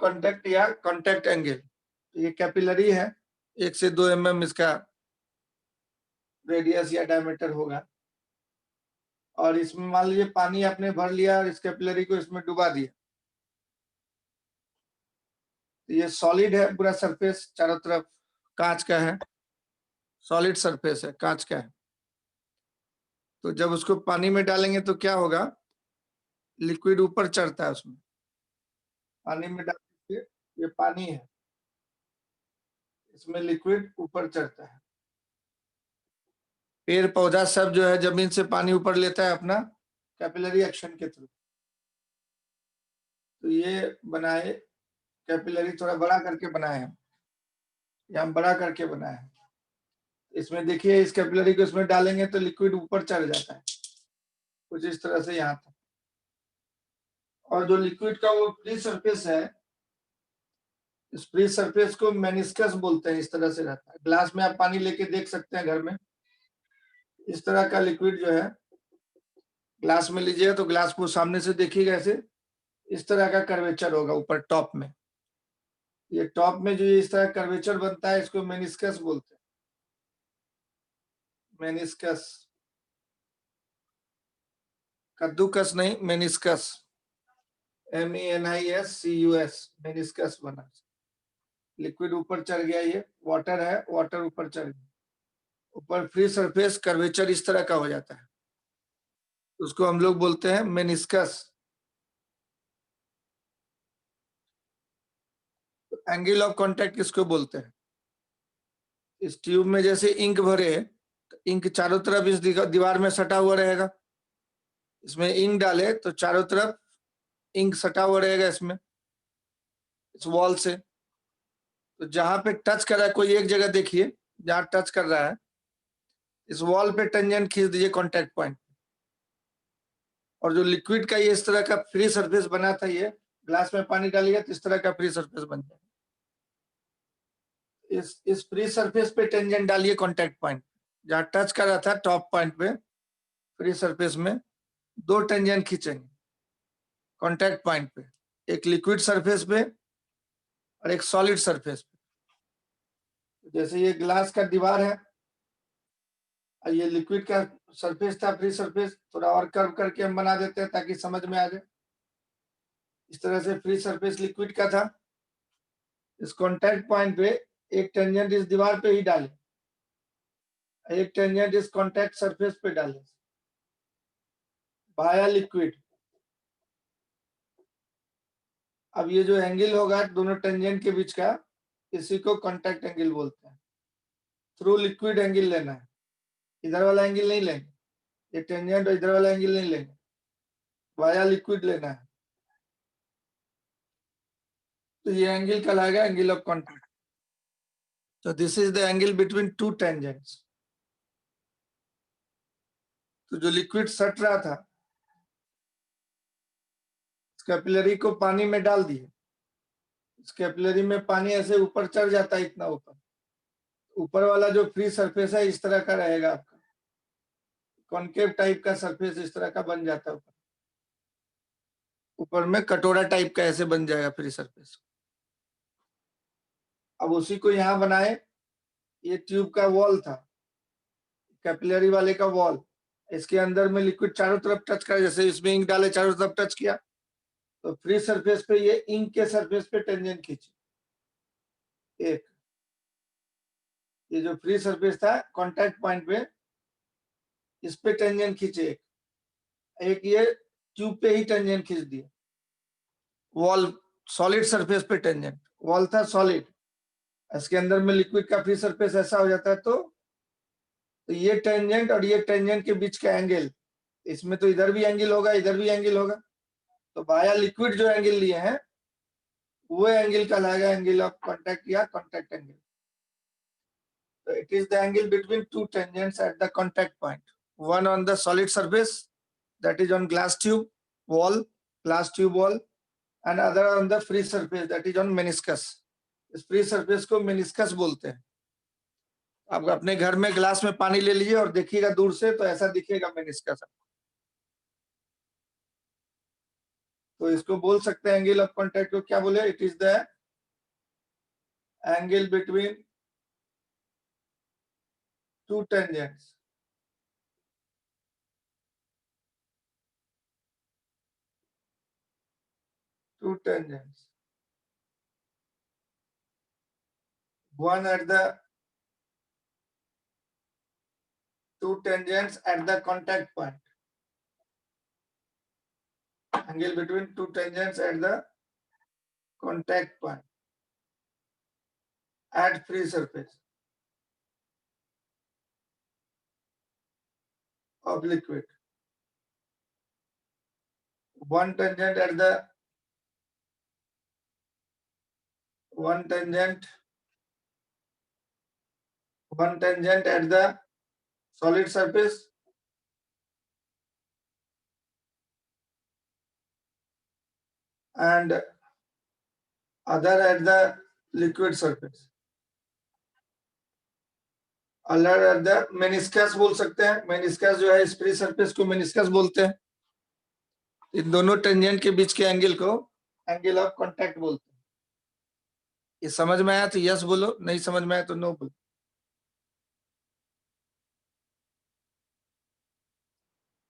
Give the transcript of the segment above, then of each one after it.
Contact या contact angle. ये capillary है, 1 से 2 mm इसका रेडियस या डायमीटर होगा। और इसमें मान लीजिए पानी आपने भर लिया और इस कैपिलरी को इसमें डुबा दिया, तो ये सॉलिड है, पूरा सरफेस चारों तरफ कांच का है, सॉलिड सरफेस है, कांच का है। तो जब उसको पानी में डालेंगे तो क्या होगा, लिक्विड ऊपर चढ़ता है उसमें। पानी में डालने से ये पानी है, इसमें लिक्विड ऊपर चढ़ता है। पेड़ पौधा सब जो है जमीन से पानी ऊपर लेता है अपना कैपिलरी एक्शन के थ्रू। तो ये बनाए कैपिलरी, थोड़ा बड़ा करके बनाए हैं, या हम बड़ा करके बनाए हैं। इसमें देखिए इस कैपिलरी को इसमें डालेंगे तो लिक्विड ऊपर चढ़ जाता है कुछ इस तरह से यहाँ तक। और जो लिक्विड का वो फ्री सरफेस है, इस फ्री सरफेस को मेनिस्कस बोलते हैं। इस तरह से रहता है। ग्लास में आप पानी लेके देख सकते हैं घर में, इस तरह का लिक्विड जो है ग्लास में लीजिएगा तो ग्लास को सामने से देखिएगा, ऐसे इस तरह का कर्वेचर होगा ऊपर टॉप में। ये टॉप में जो इस तरह कर्वेचर बनता है इसको मेनिस्कस बोलते हैं। मेनिस्कस, कद्दूकस नहीं, मेनिस्कस, MENISCUS, मेनिस्कस बना। लिक्विड ऊपर चढ़ गया, ये वाटर है, वाटर ऊपर चढ़ गया, ऊपर फ्री सरफेस कर्वेचर इस तरह का हो जाता है, उसको हम लोग बोलते हैं मेनिस्कस। एंगल ऑफ कांटेक्ट किसको बोलते हैं, इस ट्यूब में जैसे इंक भरे तो इंक चारों तरफ इस दीवार में सटा हुआ रहेगा। इसमें इंक डाले तो चारों तरफ इंक सटा हुआ रहेगा इसमें, इस वॉल से। तो जहां पे टच कर रहा है, कोई एक जगह देखिए जहां टच कर रहा है, इस वॉल पे टेंजेंट खींच दीजिए कांटेक्ट पॉइंट। और जो लिक्विड का ये इस तरह का फ्री सरफेस बना था, ये ग्लास में पानी डालिएगा तो इस तरह का फ्री सरफेस बन जाएगा। इस फ्री सरफेस पे टेंजेंट डालिए कांटेक्ट पॉइंट, जहां टच कर रहा था टॉप पॉइंट पे फ्री सरफेस में 2 टेंजेंट खींचेंगे कांटेक्ट पॉइंट पे, एक लिक्विड सरफेस पे और एक सॉलिड सरफेस पे। जैसे ये ग्लास का दीवार है और ये लिक्विड का सरफेस था, फ्री सरफेस, थोड़ा और कर्व करके हम बना देते हैं ताकि समझ में आ जाए। इस तरह से फ्री सरफेस लिक्विड का था। इस कांटेक्ट पॉइंट पे एक टेंजेंट इस दीवार पे ही डाले, एक टेंजेंट इस कांटेक्ट सरफेस पे डाले वाया लिक्विड। अब ये जो एंगल होगा दोनों टेंजेंट के बीच का, इसी को कांटेक्ट एंगल बोलते हैं। थ्रू लिक्विड एंगल लेना है, इधर वाला एंगल नहीं लेंगे, ये टेंजेंट और इधर वाला एंगल नहीं लेंगे, वाया लिक्विड लेना है। तो ये एंगल कहलाएगा एंगल ऑफ कांटेक्ट। तो this is the angle between 2 tangents. तो जो लिक्विड सट रहा था, कैपिलरी को पानी में डाल दिए, इस कैपिलरी में पानी ऐसे ऊपर चढ़ जाता है, इतना ऊपर। ऊपर वाला जो फ्री सरफेस है इस तरह का रहेगा आपका, कॉनकेव टाइप का सरफेस इस तरह का बन जाता है। ऊपर में कटोरा टाइप का ऐसे बन जाएगा फ्री सरफेस। अब उसी को यहाँ बनाए, ये ट्यूब का वॉल था, कैपिलरी वाले का वॉल। इसके अंदर में लिक्विड चारों तरफ टच कर, जैसे इसमें इंक डाले चारों तरफ टच किया तो फ्री सरफेस पे ये इंक के सरफेस पे टेंजेंट खींची एक, ये जो फ्री सरफेस था कांटेक्ट पॉइंट पे इस पे टेंजेंट खींचे एक ये ट्यूब पे ही टेंजेंट खींच दिए। वॉल सॉलिड सरफेस पे टेंजेंट, वॉल था सॉलिड, इसके अंदर में लिक्विड का फ्री सरफेस ऐसा हो जाता है। तो ये टेंजेंट और ये टेंजेंट के बीच का एंगल, इसमें तो इधर भी एंगल होगा, इधर भी एंगल होगा। तो वाया लिक्विड जो एंगल लिए हैं वो एंगल कहलाएगा एंगल ऑफ कांटेक्ट या contact angle. So it is the angle between 2 tangents at the contact point. One on the solid surface, that is on glass tube wall, glass tube wall, and other on the free surface, that is on meniscus. इस free surface को meniscus बोलते हैं। आप अपने घर में glass में पानी ले लीजिए और देखिएगा दूर से तो ऐसा दिखेगा मेनिस्कस। तो इसको बोल सकते हैं एंगल ऑफ कांटेक्ट को क्या बोले, it is the angle between two tangents. Two tangents, one at the two tangents at the contact point, angle between two tangents at the contact point at free surface of liquid. One tangent at the one tangent at the solid surface and other at the liquid surface. other at the meniscus बोल सकते हैं, meniscus जो है free surface को meniscus बोलते हैं। इन दोनों tangent के बीच के एंगल को एंगल ऑफ कांटेक्ट बोलते हैं। ये समझ में आया तो यस बोलो, नहीं समझ में आया तो नो बोलो।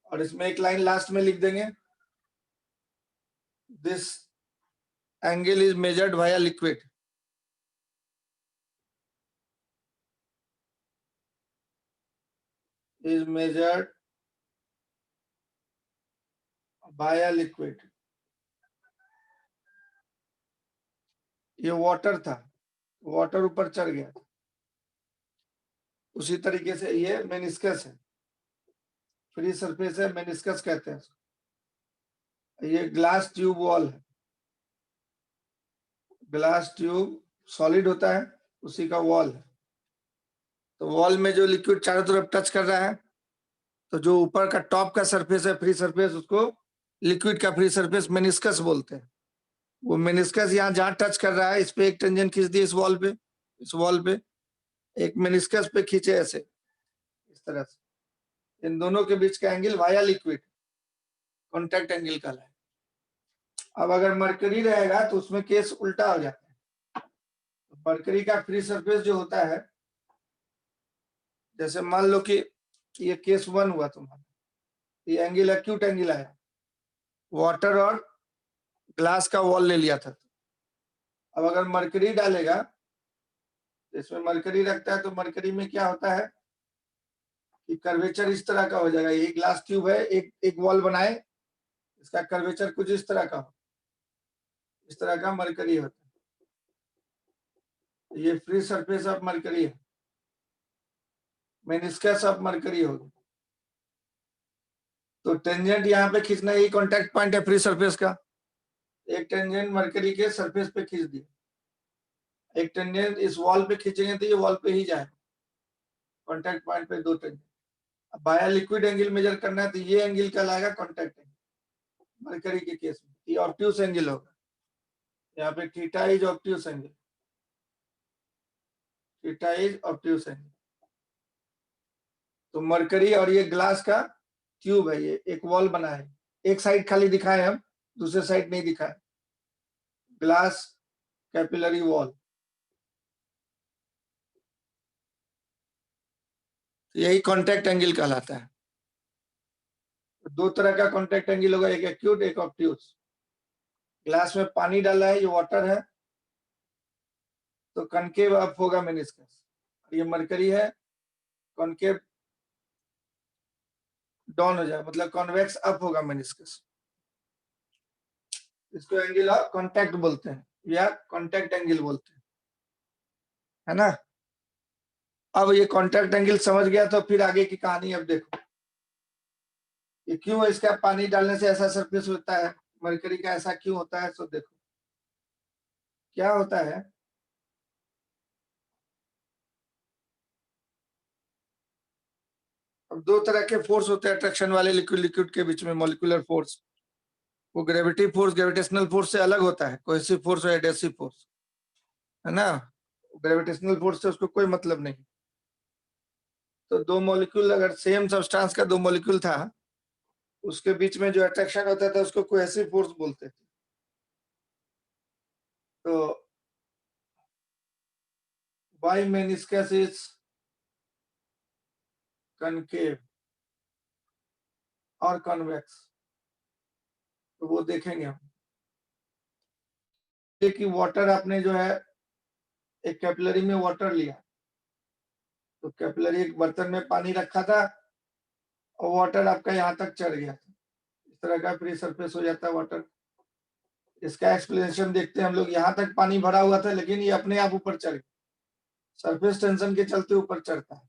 और इसमें एक लाइन लास्ट में लिख देंगे, this angle is measured via liquid. Is measured via liquid. ये वाटर था, वाटर ऊपर चढ़ गया, उसी तरीके से ये मेनिस्कस है, फ्री सरफेस है, मेनिस्कस कहते हैं। ये ग्लास ट्यूब वॉल है, ग्लास ट्यूब सॉलिड होता है, उसी का वॉल है। तो वॉल में जो लिक्विड चारों तरफ टच कर रहा है, तो जो ऊपर का टॉप का सरफेस है फ्री सरफेस, उसको लिक्विड का फ्री सरफेस मेनिस्कस बोलते हैं। वो मेनिस्कस यहाँ जहां टच कर रहा है, इस पे एक टेंजेंट खींच दिए, इस वॉल पे, इस वॉल पे एक मेनिस्कस पे खींचे ऐसे, इस तरह से। इन दोनों के बीच का angle via liquid contact angle कहलाता है। अब अगर मरकरी रहेगा तो उसमें केस उल्टा हो जाता है। मरकरी का फ्री सरफेस जो होता है, जैसे मान लो कि ये केस 1 हुआ तुम्हारा, ये एंगल एक्यूट एंगल आया, वाटर और ग्लास का वॉल ले लिया था। अब अगर मरकरी डालेगा, इसमें मरकरी रखता है, तो मरकरी में क्या होता है कि कर्वेचर इस तरह का हो जाएगा। ये ग्लास ट्यूब है, एक वॉल बनाए, इसका कर्वेचर कुछ इस तरह का हो, इस तरह का मरकरी होता है। ये फ्री सरफेस ऑफ मरकरी है, मेनिस्कस ऑफ मरकरी होगी। तो टेंजेंट यहाँ पे खींचना, यही कॉन्टैक्ट पॉइंट है फ्री सरफेस का। एक टेंजेंट मरकरी के सरफेस पे खींच दिया, एक टेंजेंट इस वॉल पे खींचेंगे तो ये वॉल पे ही जाएगा, कॉन्टैक्ट पॉइंट पे दो टेंजेंट। अब बाया लिक्विड एंगल मेजर करना है तो ये एंगल कहलाएगा कॉन्टैक्ट एंगल मरकरी के केस में। ये ऑब्ट्यूस एंगल होगा, यहाँ पे theta is obtuse angle, theta is obtuse angle. तो मरकरी और ये ग्लास का ट्यूब है, ये एक वॉल बना है, एक साइड खाली दिखाए हम, दूसरे साइड नहीं दिखाए, ग्लास कैपिलरी वॉल। यही कॉन्टैक्ट एंगल कहलाता है। दो तरह का कॉन्टैक्ट एंगल होगा, एक एक्यूट, एक ऑब्ट्यूस। ग्लास में पानी डाला है, ये वाटर है, तो कनकेव अप होगा मेनिस्कस। ये मरकरी है, कॉनकेव डाउन हो जाएगा, मतलब कॉन्वेक्स अप होगा मेनिस्कस। इसको एंगल ऑफ कांटेक्ट बोलते हैं या कांटेक्ट एंगल बोलते हैं, है ना। अब ये कांटेक्ट एंगल समझ गया तो फिर आगे की कहानी अब देखो, ये क्यों इसका पानी डालने से ऐसा सरफेस होता है, मरकरी का ऐसा क्यों होता है। तो देखो क्या होता है, अब दो तरह के फोर्स होते हैं अट्रैक्शन वाले लिक्विड लिक्विड के बीच में, मॉलिक्यूलर फोर्स। वो ग्रेविटी फोर्स ग्रेविटेशनल फोर्स से अलग होता है, कोहेसिव फोर्स और एडहेसिव फोर्स, है ना। ग्रेविटेशनल फोर्स से उसको कोई मतलब नहीं। तो दो मॉलिक्यूल, अगर सेम सब्सटेंस का दो मॉलिक्यूल था, उसके बीच में जो अट्रैक्शन होता था उसको कोहेसिव फोर्स बोलते थे। तो why meniscus is concave और कॉन्वेक्स, तो वो देखेंगे हम। कि वाटर आपने जो है एक कैपिलरी में वाटर लिया, तो कैपिलरी एक बर्तन में पानी रखा था और वाटर आपका यहाँ तक चढ़ गया था, इस तरह का फ्री सरफेस हो जाता है वाटर। इसका एक्सप्लेनेशन देखते हैं हम लोग। यहाँ तक पानी भरा हुआ था लेकिन ये अपने आप ऊपर चढ़ गया, सरफेस टेंशन के चलते ऊपर चढ़ता है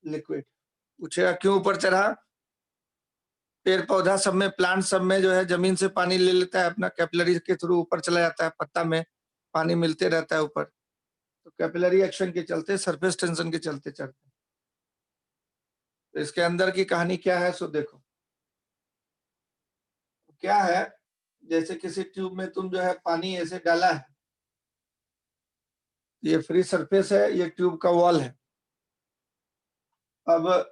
लिक्विड। पूछेगा क्यों ऊपर चढ़ा? पेड़ पौधा सब में, प्लांट सब में जो है जमीन से पानी ले लेता है, अपना कैपिलरी के थ्रू ऊपर चला जाता है, पत्ता में पानी मिलते रहता है ऊपर, तो कैपिलरी एक्शन के चलते, सरफेस टेंशन के चलते चढ़ता है। तो इसके अंदर की कहानी क्या है सो देखो। क्या है, जैसे किसी ट्यूब में तुम जो है पानी ऐसे डाला है, ये फ्री सरफेस है, ये ट्यूब का वॉल है। अब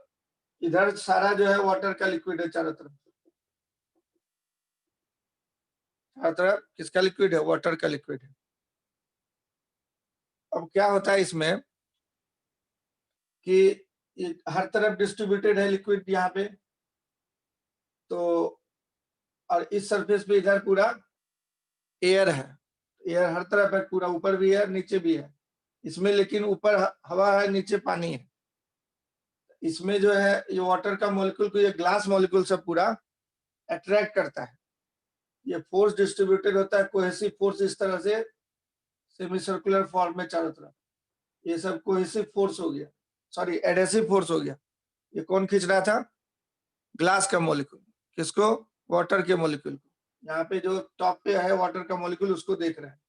इधर सारा जो है वाटर का लिक्विड है, चारों तरफ किसका लिक्विड है? वाटर का लिक्विड है। अब क्या होता है इसमें कि हर तरफ डिस्ट्रीब्यूटेड है लिक्विड यहाँ पे, तो और इस सरफेस पे इधर पूरा एयर है, एयर हर तरफ है, पूरा ऊपर भी है नीचे भी है इसमें, लेकिन ऊपर हवा है नीचे पानी है। इसमें जो है ये वाटर का मॉलिक्यूल को ये ग्लास मॉलिक्यूल सब पूरा अट्रैक्ट करता है। ये फोर्स डिस्ट्रीब्यूटेड होता है, कोहेसिव फोर्स इस तरह से सेमी सर्कुलर फॉर्म में चारों तरफ, ये सब कोहेसिव फोर्स हो गया, सॉरी एडेसिव फोर्स हो गया। ये कौन खींच रहा था? ग्लास का मॉलिक्यूल। किसको? वाटर के मॉलिक्यूल को। यहाँ पे जो टॉप पे है वाटर का मॉलिक्यूल, उसको देख रहा है,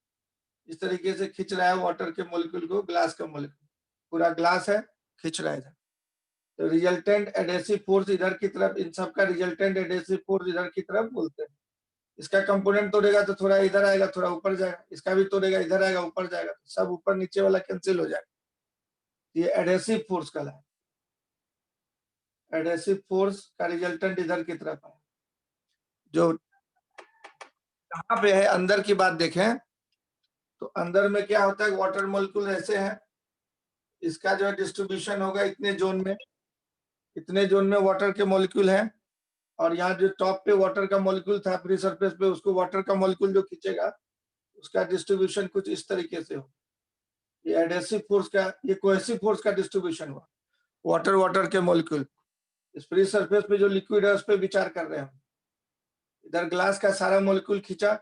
इस तरीके से खींच रहा है वाटर के मॉलिक्यूल को, ग्लास का मॉलिक्यूल, पूरा ग्लास है, खींच रहा है। तो रिजल्टेंट एडेसिव फोर्स इधर की तरफ, इन सब का रिजल्टेंट एडेसिव फोर्स इधर की तरफ बोलते हैं। इसका कंपोनेंट तोड़ेगा तो थोड़ा इधर आएगा, थोड़ा ऊपर जाएगा, इसका भी तोड़ेगा इधर आएगा ऊपर जाएगा, सब ऊपर नीचे वाला कैंसिल हो जाएगा। ये एडेसिव फोर्स का है। एडेसिव फोर्स का रिजल्टेंट इधर की तरफ है। जो कहाँ पे है, अंदर की बात देखें तो अंदर में क्या होता है, वाटर मॉलिक्यूल ऐसे है, इसका जो है डिस्ट्रीब्यूशन होगा इतने जोन में, इतने जोन में वाटर के मॉलिक्यूल हैं, और यहाँ जो टॉप पे वाटर का मॉलिक्यूल था फ्री सरफेस पे, उसको वाटर का मॉलिक्यूल जो खींचेगा उसका डिस्ट्रीब्यूशन कुछ इस तरीके से हो। ये एडेसिव फोर्स का, ये कोहेसिव फोर्स का डिस्ट्रीब्यूशन हुआ वाटर वाटर के मॉलिक्यूल। इस फ्री सरफेस पे जो लिक्विड है उस पर विचार कर रहे हैं हम। इधर ग्लास का सारा मॉलिक्यूल खींचा,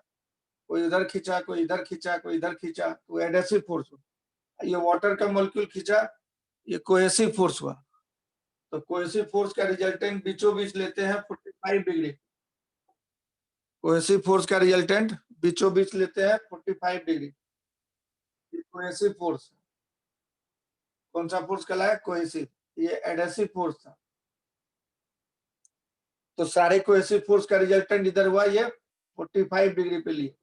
कोई इधर खींचा, कोई इधर खींचा, कोई इधर खींचा, तो एडेसिव फोर्स हुआ। ये वाटर का मॉलिक्यूल खींचा, ये कोहेसिव फोर्स हुआ। तो कोहेसिव फोर्स का रिजल्टेंट बीचों बीच लेते हैं 45 डिग्री। कोहेसिव फोर्स का रिजल्टेंट बीचों बीच लेते हैं 45 डिग्री। कोहेसिव फोर्स, कौन सा फोर्स कहलाया? कोहेसिव। ये एडेसिव फोर्स था। तो सारे कोहेसिव फोर्स का रिजल्टेंट इधर हुआ, ये 45 डिग्री पे लिए।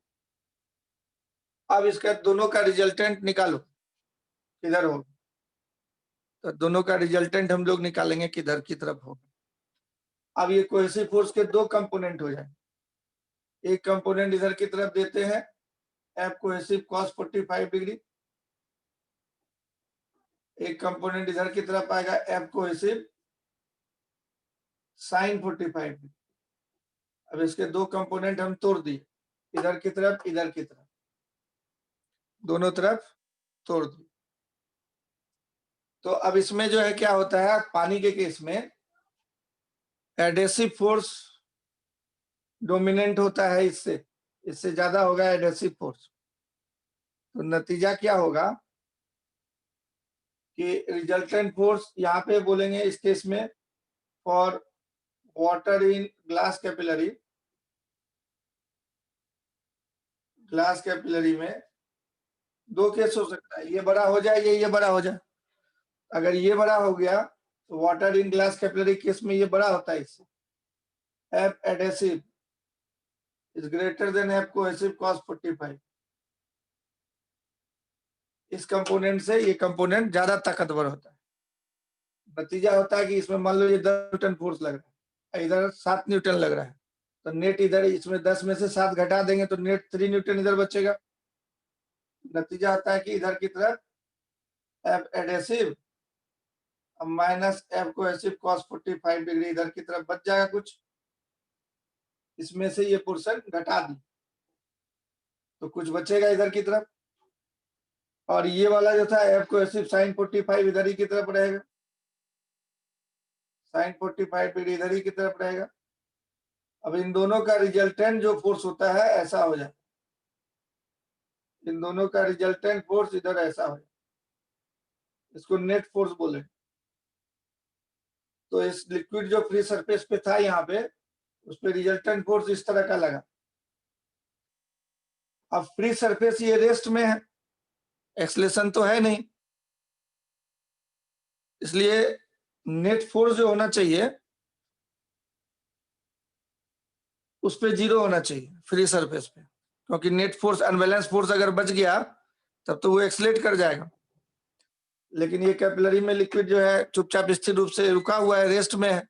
अब इसका दोनों का रिजल्टेंट निकालो किधर हो, तो दोनों का रिजल्टेंट हम लोग निकालेंगे किधर की तरफ हो। अब ये कोहेसिव फोर्स के दो कंपोनेंट हो जाए, एक कंपोनेंट इधर की तरफ देते हैं एफ कोहेसिव कॉस 45 डिग्री, एक कंपोनेंट इधर की तरफ आएगा एफ कोहेसिव साइन 45 डिग्री। अब इसके दो कंपोनेंट हम तोड़ दिए, इधर की तरफ इधर की तरफ, दोनों तरफ तोड़ दिए। तो अब इसमें जो है क्या होता है, पानी के केस में एडेसिव फोर्स डोमिनेंट होता है, इससे ज्यादा होगा एडेसिव फोर्स। तो नतीजा क्या होगा कि रिजल्टेंट फोर्स यहाँ पे बोलेंगे इस केस में for water in glass capillary, glass capillary में दो केस हो सकता है, ये बड़ा हो जाए, ये बड़ा हो जाए। अगर ये बड़ा हो गया तो water in glass capillary case में ये बड़ा होता है, इससे F adhesive is greater than F cohesive cos 45। इस कंपोनेंट से ये कंपोनेंट ज्यादा ताकतवर होता है। नतीजा होता है कि इसमें मान लो ये 10 न्यूटन फोर्स लग रहा है, इधर 7 न्यूटन लग रहा है, तो नेट इधर इसमें 10 में से 7 घटा देंगे तो नेट 3 न्यूटन इधर बचेगा। नतीजा आता है कि इधर की तरफ F adhesive minus F cohesive cos 45 degree इधर की तरफ बच जाएगा कुछ, इसमें से ये पोर्शन घटा दी तो कुछ बचेगा इधर की तरफ, और ये वाला जो था एफ कोहेसिव sin 45 इधर ही की तरफ रहेगा, sin 45 डिग्री इधर ही की तरफ रहेगा। अब इन दोनों का रिजल्टेंट जो फोर्स होता है ऐसा हो जाए, इन दोनों का रिजल्टेंट फोर्स इधर ऐसा हो जाए, इसको नेट फोर्स बोले। तो इस लिक्विड जो फ्री सरफेस पे था यहाँ पे, उस पे रिजल्टेंट फोर्स इस तरह का लगा। अब फ्री सरफेस ये रेस्ट में है, एक्सलेशन तो है नहीं, इसलिए नेट फोर्स जो होना चाहिए उस पे 0 होना चाहिए फ्री सरफेस पे, क्योंकि नेट फोर्स अनबैलेंस फोर्स अगर बच गया तब तो वो एक्सलेट कर जाएगा। लेकिन ये कैपिलरी में लिक्विड जो है चुपचाप स्थिर रूप से रुका हुआ है, रेस्ट में है,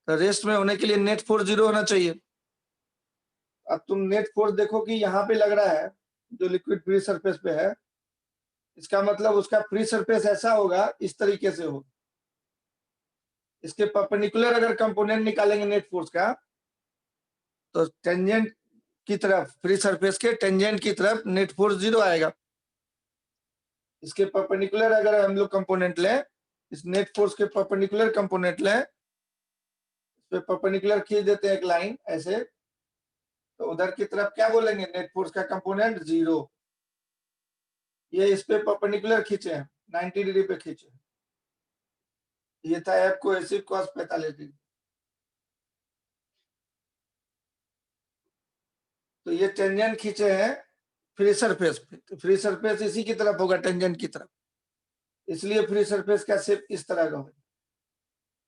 तो रेस्ट में होने के लिए नेट फोर्स 0 होना चाहिए। अब तुम नेट फोर्स देखो कि यहाँ पे लग रहा है जो लिक्विड फ्री सरफेस पे है, इसका मतलब उसका फ्री सरफेस ऐसा होगा, इस तरीके से हो। इसके परपेंडिकुलर अगर कंपोनेंट निकालेंगे नेट फोर्स का, तो टेंजेंट की तरफ, फ्री सरफेस के टेंजेंट की तरफ नेट फोर्स 0 आएगा। इसके परपेंडिकुलर अगर हम लोग कंपोनेंट लें, इस नेट फोर्स के परपेंडिकुलर कंपोनेंट लें, इस पे परपेंडिकुलर खींच देते हैं एक लाइन ऐसे, तो उधर की तरफ क्या बोलेंगे, नेट फोर्स का कंपोनेंट 0। ये इस पे परपेंडिकुलर खींचे हैं, 90 डिग्री पे खींचे, ये था एफ कोहेसिव cos 45 डिग्री। तो ये टेंजेंट खींचे हैं फ्री सरफेस पे, तो फ्री सरफेस इसी की तरफ होगा, टेंजेंट की तरफ, इसलिए फ्री सरफेस का शेप इस तरह का होगा।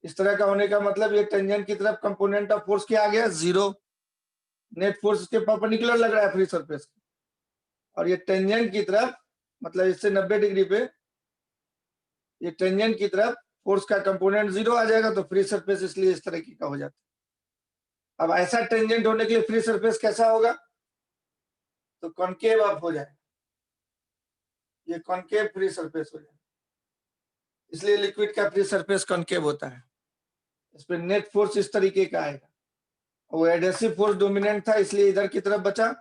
इस तरह का होने का मतलब ये टेंजेंट की तरफ कंपोनेंट ऑफ फोर्स क्या आ गया, 0। नेट फोर्स के परपेंडिकुलर लग रहा है फ्री सरफेस, और ये टेंजेंट की तरफ, मतलब इससे 90 डिग्री पे ये टेंजेंट की तरफ फोर्स का कंपोनेंट 0 आ जाएगा, तो फ्री सरफेस इसलिए इस तरह की का हो जाता है। अब ऐसा टेंजेंट होने के लिए फ्री सरफेस कैसा होगा, तो कॉनकेव अप हो जाए, ये कॉनकेव फ्री सरफेस हो जाए, इसलिए लिक्विड का फ्री सरफेस कॉनकेव होता है। इस पे नेट फोर्स इस तरीके का आएगा, वो एडेसिव फोर्स डोमिनेंट था इसलिए इधर की तरफ बचा,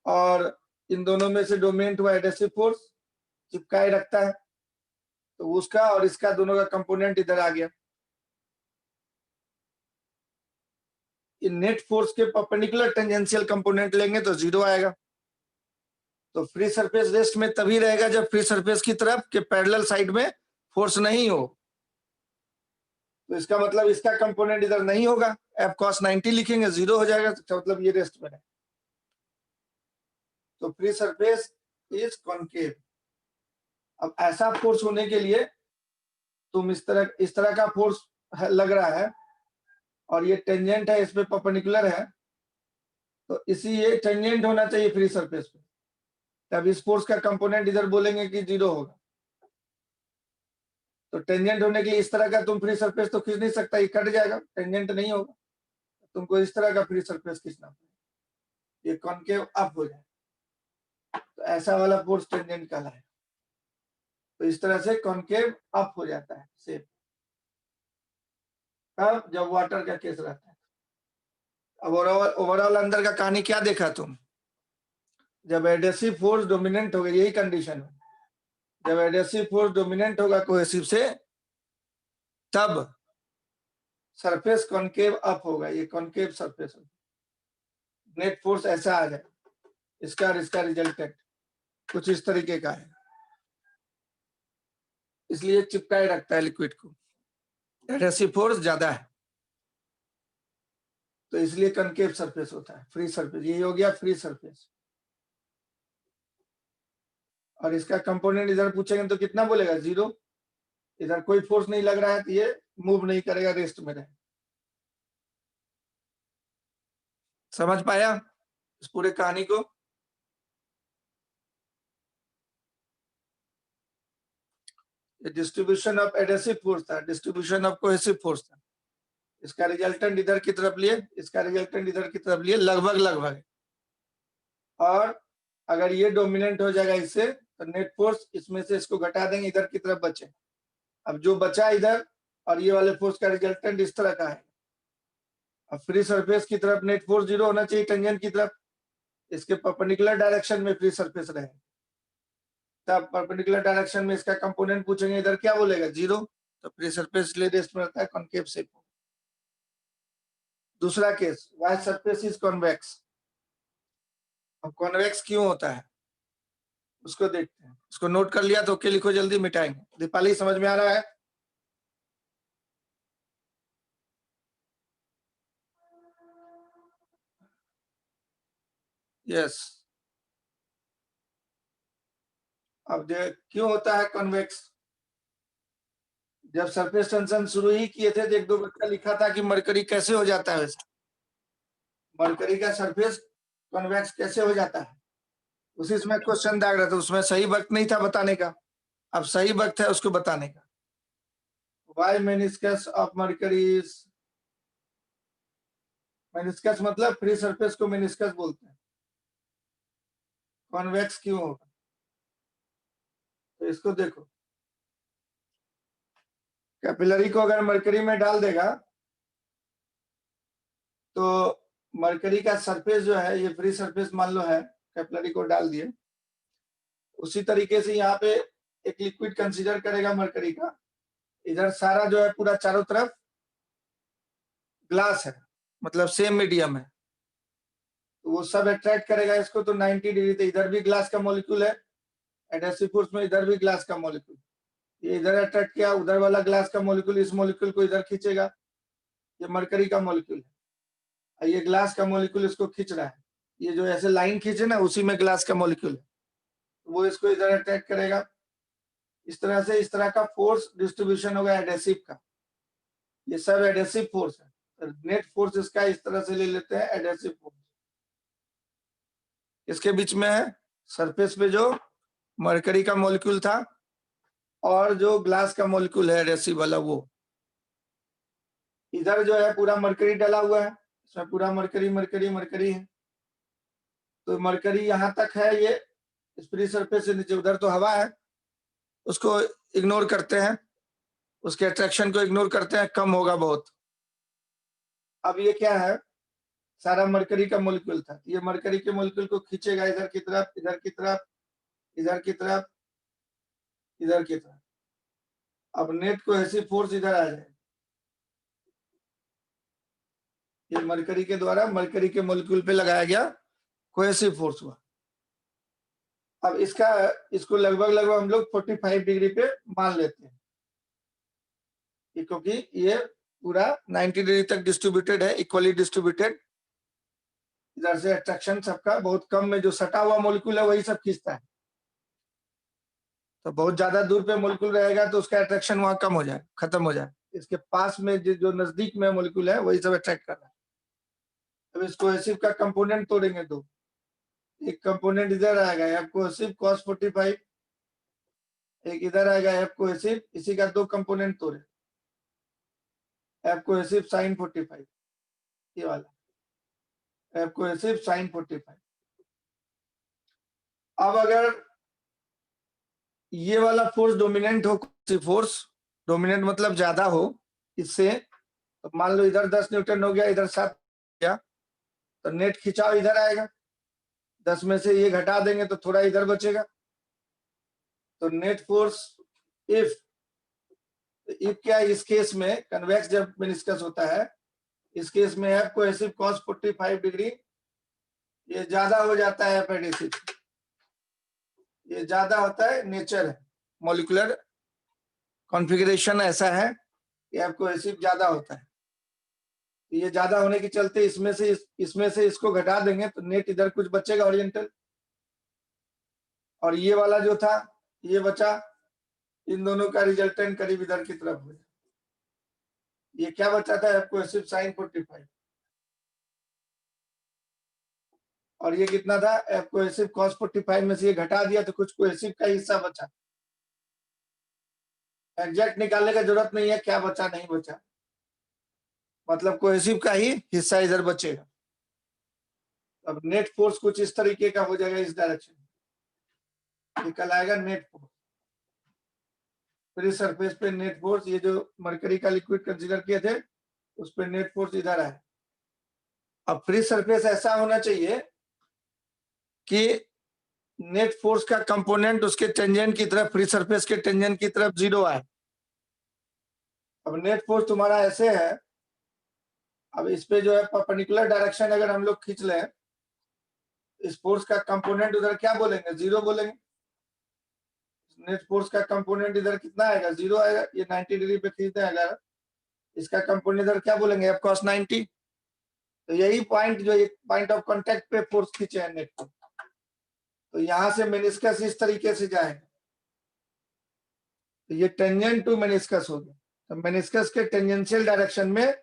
और इन दोनों में से डोमिनेंट हुआ एडेसिव फोर्स, चिपकाए रखता है, तो उसका और इसका दोनों का कंपोनेंट इधर आ गया। इन नेट फोर्स के परपेंडिकुलर टेंजेंशियल कंपोनेंट लेंगे तो 0 आएगा। तो फ्री सरफेस रेस्ट में तभी रहेगा जब फ्री सरफेस की तरफ के पैरेलल साइड में फोर्स नहीं हो, तो इसका मतलब इसका कंपोनेंट इधर नहीं होगा, एफ cos 90 लिखेंगे 0 हो जाएगा, तो मतलब ये रेस्ट में है। तो फ्री सरफेस इज कॉनकेव। अब ऐसा फोर्स होने के लिए तुम इस तरह का फोर्स लग रहा है, और ये टेंजेंट है, इस पे परपेंडिकुलर है, तो इसी ये टेंजेंट होना चाहिए फ्री सरफेस पे, तब इस फोर्स का कंपोनेंट इधर बोलेंगे कि 0 होगा। तो टेंजेंट होने के लिए इस तरह का तुम फ्री सरफेस तो खींच नहीं सकता, ये कट जाएगा, टेंजेंट नहीं होगा, तुमको इस तरह का फ्री सरफेस खींचना पड़ेगा, ये कॉनकेव अप हो जाए, तो ऐसा वाला फोर्स टेंजेंट कहलाएगा। तो इस तरह से कॉनकेव अप हो जाता है शेप, अब जब वाटर का केस रहता है। अब ओवरऑल अंदर का कहानी क्या देखा तुम, जब एडेसिव फोर्स डोमिनेंट होगा, यही कंडीशन है, जब एडेसिव फोर्स डोमिनेंट होगा कोहेसिव से, तब सरफेस कॉनकेव अप होगा, ये कॉनकेव सरफेस होगा, नेट फोर्स ऐसा आ जाए, इसका और इसका रिजल्टेंट कुछ इस तरीके का है, इसलिए चिपकाए रखता है लिक्विड को, एडेसिव फोर्स ज्यादा है, तो इसलिए कॉनकेव सरफेस होता है, फ्री सरफेस, ये हो गया फ्री सरफेस। और इसका कंपोनेंट इधर पूछेंगे तो कितना बोलेगा, 0, इधर कोई फोर्स नहीं लग रहा है, तो ये मूव नहीं करेगा, रेस्ट में रहेगा। समझ पाया इस पूरे कहानी को। डिस्ट्रीब्यूशन ऑफ एडेसिव फोर्स था, डिस्ट्रीब्यूशन ऑफ कोहेसिव फोर्स था, इसका रिजल्टेंट इधर की तरफ लिए, इसका रिजल्टेंट इधर की तरफ लिए, लगभग लगभग। और अगर ये डोमिनेंट हो जाएगा इससे, तो नेट फोर्स इसमें से इसको घटा देंगे, इधर की तरफ बचे। अब जो बचा इधर और ये वाले फोर्स का रिजल्टेंट इस तरह का है। अब फ्री सरफेस की तरफ नेट फोर्स 0 होना चाहिए, टेंजेंट की तरफ, इसके परपेंडिकुलर डायरेक्शन में फ्री सरफेस रहे। तब परपेंडिकुलर डायरेक्शन में इसका कंपोनेंट पूछेंगे, इधर क्या बोलेगा 0, तो फ्री सरफेस ले रेस्ट में रहता है कॉनकेव शेप। दूसरा case, why surface is convex. अब कॉन्वेक्स क्यों होता है उसको देखते हैं। उसको नोट कर लिया तो ओके लिखो, जल्दी मिटाएंगे। दीपाली समझ में आ रहा है? यस। अब क्यों होता है कॉन्वेक्स? जब सरफेस टेंशन शुरू ही किए थे तो एक दो बच्चा लिखा था कि मरकरी कैसे हो जाता है, मरकरी का सरफेस कॉन्वेक्स कैसे हो जाता है, उसी समय क्वेश्चन दाग रहा था। उसमें सही वक्त नहीं था बताने का, अब सही वक्त है उसको बताने का। Why meniscus of mercury is, meniscus मतलब फ्री सरफेस को मेनिस्कस बोलते हैं। कॉन्वेक्स क्यों होगा तो इसको देखो, कैपिलरी को अगर मरकरी में डाल देगा तो मरकरी का सरफेस जो है, ये फ्री सरफेस मान लो है, कैपिलरी को डाल दिए। उसी तरीके से यहाँ पे एक लिक्विड कंसीडर करेगा मरकरी का, इधर सारा जो है पूरा चारों तरफ ग्लास है, मतलब सेम मीडियम है, तो वो सब अट्रैक्ट करेगा इसको। तो 90 डिग्री, तो इधर भी ग्लास का मॉलिक्यूल है, एडहेसिव फोर्स में इधर भी ग्लास का मॉलिक्यूल, ये इधर अट्रैक्ट किया, उधर वाला ग्लास का मॉलिक्यूल इस मॉलिक्यूल को इधर खींचेगा, ये मरकरी का मॉलिक्यूल है, ये ग्लास का मॉलिक्यूल इसको खींच रहा है, ये जो ऐसे लाइन खींचे ना उसी में ग्लास का मॉलिक्यूल है, वो इसको इधर अट्रैक्ट करेगा। इस तरह से इस तरह का फोर्स डिस्ट्रीब्यूशन होगा एडहेसिव का, ये सब एडहेसिव फोर्स है। नेट फोर्स इसका इस तरह से ले लेते हैं एडहेसिव फोर्स। इसके बीच में है सरफेस पे जो मरकरी का मॉलिक्यूल था और जो ग्लास का मॉलिक्यूल है एडहेसिव वाला, वो इधर जो है पूरा मरकरी डला हुआ है, इसमें पूरा मरकरी मरकरी मरकरी है। तो मरकरी यहाँ तक है, ये फ्री सरफेस से नीचे, उधर तो हवा है, उसको इग्नोर करते हैं, उसके अट्रैक्शन को इग्नोर करते हैं, कम होगा बहुत। अब ये क्या है, सारा मरकरी का मॉलिक्यूल था, ये मरकरी के मॉलिक्यूल को खींचेगा इधर की तरफ, इधर की तरफ, इधर की तरफ, इधर की तरफ। अब नेट को ऐसी फोर्स इधर आ जाए, ये मरकरी के द्वारा मरकरी के मॉलिक्यूल पे लगाया गया कोहेसिव फोर्स हुआ। अब इसको लगभग लगभग हम लोग 45 डिग्री पे मान लेते हैं, क्योंकि ये पूरा 90 डिग्री तक डिस्ट्रीब्यूटेड है, इक्वली डिस्ट्रीब्यूटेड। इधर से अट्रैक्शन सबका बहुत कम में, जो सटा हुआ मॉलिक्यूल है वही सब खींचता है, तो बहुत ज्यादा दूर पे मॉलिक्यूल रहेगा तो उसका अट्रैक्शन वहां कम हो जाए, खत्म हो जाए। इसके पास में जो नजदीक में मॉलिक्यूल है वही सब अट्रैक्ट कर रहा है। अब इस कोहेसिव का कंपोनेंट तोड़ेंगे दो, एक कंपोनेंट इधर आएगा एफ कोहेसिव cos 45, एक इधर आएगा एफ कोहेसिव, इसी का दो कंपोनेंट तोड़े, एफ कोहेसिव sin 45, ये वाला एफ कोहेसिव sin 45। अब अगर ये वाला फोर्स डोमिनेंट हो, फोर्स डोमिनेंट मतलब ज्यादा हो इससे, तो मान लो इधर 10 न्यूटन हो गया, इधर 7 गया, तो नेट खिंचाव इधर आएगा, 10 में से ये घटा देंगे तो थोड़ा इधर बचेगा। तो नेट फोर्स इफ क्या, इस केस में कन्वेक्स जब मेनिस्कस होता है, इस केस में एफ कोहेसिव cos 45 डिग्री ये ज्यादा हो जाता है एफ एडहेसिव, ये ज्यादा होता है, नेचर है, मॉलिक्यूलर कॉन्फ़िगरेशन ऐसा है कि एफ कोहेसिव ज्यादा होता है। ये ज्यादा होने के चलते इसमें से इसको घटा देंगे तो नेट इधर कुछ बचेगा ओरिएंटल, और ये वाला जो था ये बचा, इन दोनों का रिजल्टेंट करीब इधर की तरफ हो जाए। ये क्या बचा था, एफ कोहेसिव sin 45, और ये कितना था, एफ कोहेसिव cos 45 में से ये घटा दिया तो कुछ कोहेसिव का हिस्सा बचा। एग्जैक्ट निकालने का जरूरत नहीं है क्या बचा नहीं बचा, मतलब कोहेसिव का ही हिस्सा इधर बचेगा। अब नेट फोर्स कुछ इस तरीके का हो जाएगा इस डायरेक्शन में, निकल आएगा नेट फोर्स फ्री सरफेस पे। नेट फोर्स ये जो मरकरी का लिक्विड कंसीडर किए थे उस पर नेट फोर्स इधर है। अब फ्री सरफेस ऐसा होना चाहिए कि नेट फोर्स का कंपोनेंट उसके टेंजेंट की तरफ, फ्री सरफेस के टेंजेंट की तरफ 0 आए। अब नेट फोर्स तुम्हारा ऐसे है, अब इस पे जो है परपेंडिकुलर डायरेक्शन अगर हम लोग खींच लें, इस फोर्स का कंपोनेंट उधर क्या बोलेंगे, 0 बोलेंगे। नेट फोर्स का कंपोनेंट इधर कितना आएगा, 0 आएगा। ये 90 डिग्री पे खींचते हैं अगर, इसका कंपोनेंट इधर क्या बोलेंगे, एफ कॉस 90। तो यही पॉइंट जो एक पॉइंट ऑफ कांटेक्ट पे फोर्स खींचे हैं नेट को, तो यहां से मेनिस्कस इस तरीके से जाएगा, तो ये टेंजेंट टू मेनिस्कस हो गया। तो मेनिस्कस के टेंजेंशियल डायरेक्शन में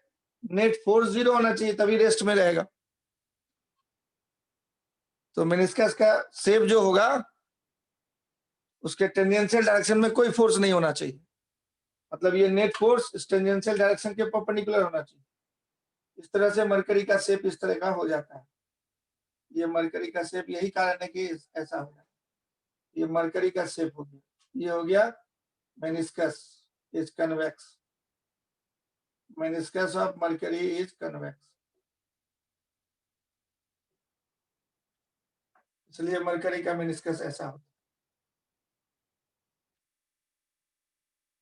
नेट फोर्स 0 होना चाहिए, तभी रेस्ट में रहेगा। तो मेनिस्कस का शेप जो होगा उसके टेंजेंशियल डायरेक्शन में कोई फोर्स नहीं होना चाहिए, मतलब ये नेट फोर्स टेंजेंशियल डायरेक्शन के परपेंडिकुलर होना चाहिए। इस तरह से मरकरी का शेप इस तरह का हो जाता है। ये मरकरी का शेप, यही कारण है कि ऐसा हो जाता है। ये मरकरी का शेप हो गया, ये हो गया meniscus is convex. Meniscus of mercury is convex, इसलिए मरकरी का मेनिस्कस ऐसा होता है।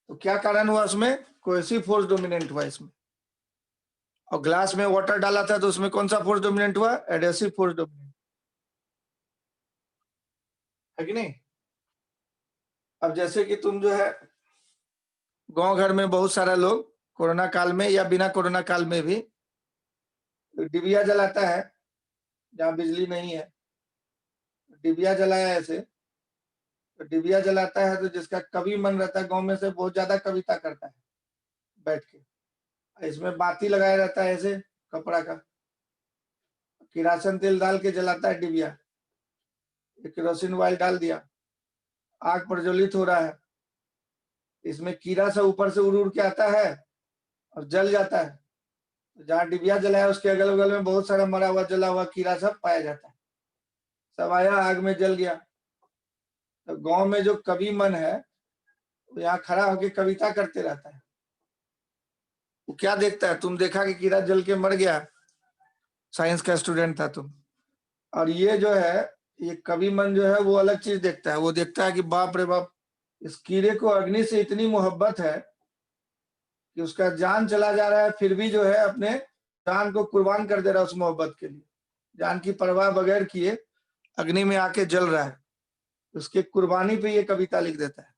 तो क्या कारण हुआ उसमें, कोहेसिव फोर्स डोमिनेंट हुआ इसमें। और ग्लास में वाटर डाला था तो उसमें कौन सा फोर्स डोमिनेंट हुआ, एडहेसिव फोर्स डोमिनेंट है कि नहीं। अब जैसे कि तुम जो है गांव घर में बहुत सारा लोग कोरोना काल में या बिना कोरोना काल में भी डिबिया जलाता है, जहाँ बिजली नहीं है डिबिया जलाया ऐसे, तो डिबिया जलाता है तो जिसका कवि मन रहता है गांव में से बहुत ज्यादा कविता करता है बैठ के। इसमें बाती लगाया रहता है ऐसे कपड़ा का, किरासन तेल डाल के जलाता है डिबिया, केरोसिन ऑयल डाल दिया, आग प्रज्वलित हो रहा है, इसमें कीड़ा से ऊपर से उड़ उड़ के आता है और जल जाता है। जहाँ डिबिया जलाया उसके अगल बगल में बहुत सारा मरा हुआ जला हुआ कीड़ा सब पाया जाता है, सब आया आग में जल गया। तो गांव में जो कवि मन है वो यहाँ खड़ा होकर कविता करते रहता है। वो क्या देखता है, तुम देखा कि कीड़ा जल के मर गया, साइंस का स्टूडेंट था तुम, और ये जो है ये कवि मन जो है वो अलग चीज देखता है। वो देखता है कि बाप रे बाप, इस कीड़े को अग्नि से इतनी मोहब्बत है कि उसका जान चला जा रहा है, फिर भी जो है अपने जान को कुर्बान कर दे रहा है उस मोहब्बत के लिए, जान की परवाह बगैर किए अग्नि में आके जल रहा है। उसके कुर्बानी पे ये कविता लिख देता है,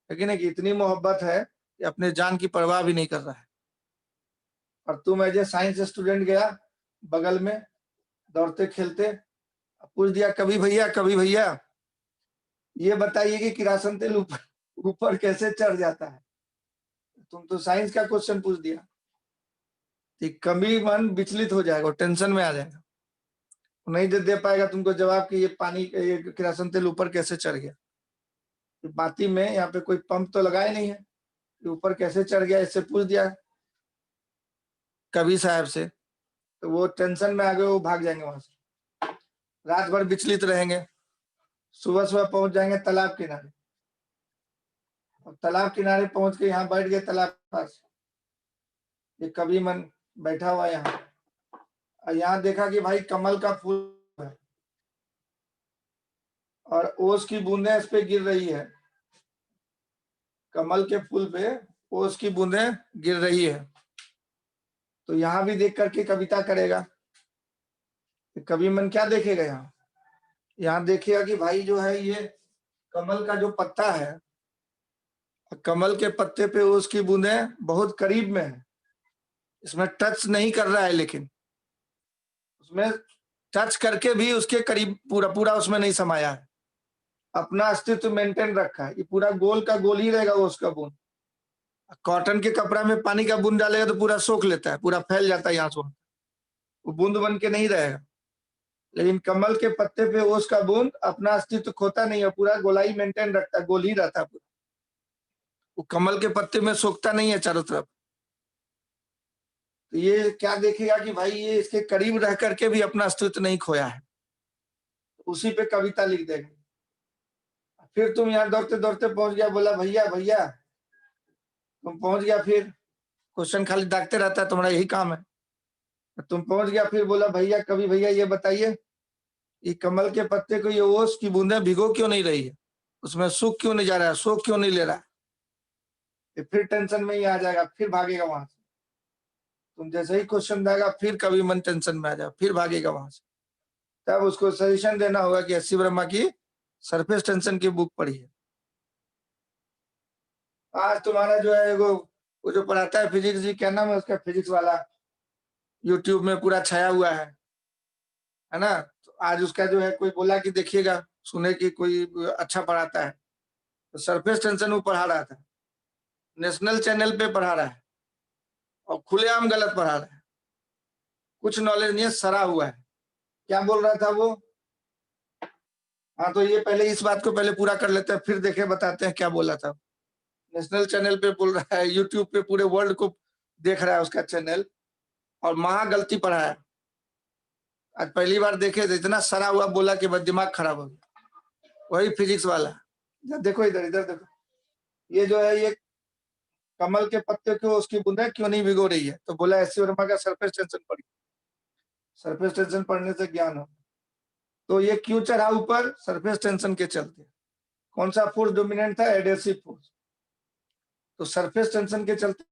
लेकिन एक इतनी मोहब्बत है कि अपने जान की परवाह भी नहीं कर रहा है। और तुम एज ए साइंस स्टूडेंट गया बगल में दौड़ते खेलते, पूछ दिया कभी भैया, कभी भैया ये बताइए कि किरासन तेल ऊपर ऊपर कैसे चढ़ जाता है। तुम तो साइंस का क्वेश्चन पूछ दिया, कभी मन विचलित हो जाएगा, टेंशन में आ जाएगा, नहीं दे पाएगा तुमको जवाब कि ये पानी ये किरासन तेल ऊपर कैसे चढ़ गया। बाती में यहाँ पे कोई पंप तो लगाए नहीं है, ऊपर कैसे चढ़ गया, इससे पूछ दिया कवि साहब से, तो वो टेंशन में आ गए, वो भाग जाएंगे वहां से, रात भर विचलित रहेंगे, सुबह सुबह पहुंच जाएंगे तालाब किनारे, और तालाब किनारे पहुंच के यहाँ बैठ गए तालाब के पास, ये कवि मन बैठा हुआ यहाँ, और यहाँ देखा कि भाई कमल का फूल है और ओस की बूंदें इस पे गिर रही है, कमल के फूल पे ओस की बूंदें गिर रही है। तो यहाँ भी देख करके कविता करेगा। कवि मन क्या देखेगा यहाँ, यहाँ देखिएगा कि भाई जो है ये कमल का जो पत्ता है, कमल के पत्ते पे उसकी बूंदें बहुत करीब में है, इसमें टच नहीं कर रहा है, लेकिन उसमें टच करके भी उसके करीब पूरा पूरा उसमें नहीं समाया है, अपना अस्तित्व मेंटेन रखा है। ये पूरा गोल का गोल ही रहेगा उसका बूंद। कॉटन के कपड़ा में पानी का बूंद डालेगा तो पूरा सोख लेता है, पूरा फैल जाता है यहाँ से, वो बूंद बन के नहीं रहेगा। लेकिन कमल के पत्ते पे ओस का बूंद अपना अस्तित्व खोता नहीं है, पूरा गोलाई मेंटेन रखता है, गोल ही रहता है पूरा, वो कमल के पत्ते में सोखता नहीं है चारों तरफ। तो ये क्या देखेगा कि भाई ये इसके करीब रह करके भी अपना अस्तित्व नहीं खोया है, उसी पे कविता लिख देगा। फिर तुम यहाँ दौड़ते दौड़ते पहुंच गया, बोला भैया भैया, तुम पहुंच गया, फिर क्वेश्चन खाली दागते रहता है, तुम्हारा यही काम है। तुम पहुंच गया, फिर बोला भैया कभी भैया ये बताइए, ये कमल के पत्ते को ये ओस की बूंदे भिगो क्यों नहीं रही है, उसमें सूख क्यों नहीं जा रहा है, सोख क्यों नहीं ले रहा है। फिर टेंशन में ही आ जाएगा, फिर भागेगा वहां से। तुम जैसे ही क्वेश्चन देगा, फिर कभी मन टेंशन में आ जाएगा, फिर भागेगा वहां से। तब उसको सजेशन देना होगा कि एस सी वर्मा की सरफेस टेंशन की बुक पढ़ी है। आज तुम्हारा जो है वो जो पढ़ाता है फिजिक्स जी, क्या नाम है उसका, फिजिक्स वाला, यूट्यूब में पूरा छाया हुआ है ना। तो आज उसका जो है कोई बोला कि देखिएगा, सुने कि कोई अच्छा पढ़ाता है, तो सरफेस टेंशन वो पढ़ा रहा था, नेशनल चैनल पे पढ़ा रहा है, और खुलेआम गलत पढ़ा रहा है, कुछ नॉलेज नहीं है, सरा हुआ है। क्या बोल रहा था वो? हाँ, तो ये पहले इस बात को पहले पूरा कर लेते हैं, फिर देखे बताते हैं क्या बोला था। नेशनल चैनल पे बोल रहा है, यूट्यूब पे पूरे वर्ल्ड को देख रहा है उसका चैनल, और महा गलती पढ़ा है। आज पहली बार देखे तो इतना सरा हुआ बोला कि बस दिमाग खराब हो गया। वही फिजिक्स वाला, देखो इधर इधर देखो, ये जो है ये कमल के पत्ते को उसकी बूंदें क्यों नहीं भिगो रही है, तो बोला एस सी वर्मा का सरफेस टेंशन पढ़ी, सरफेस टेंशन पढ़ने से ज्ञान हो। तो ये क्यों चढ़ा ऊपर, सरफेस टेंशन के चलते। कौन सा फोर्स डोमिनेंट था, एडहेसिव फोर्स। तो सरफेस टेंशन के चलते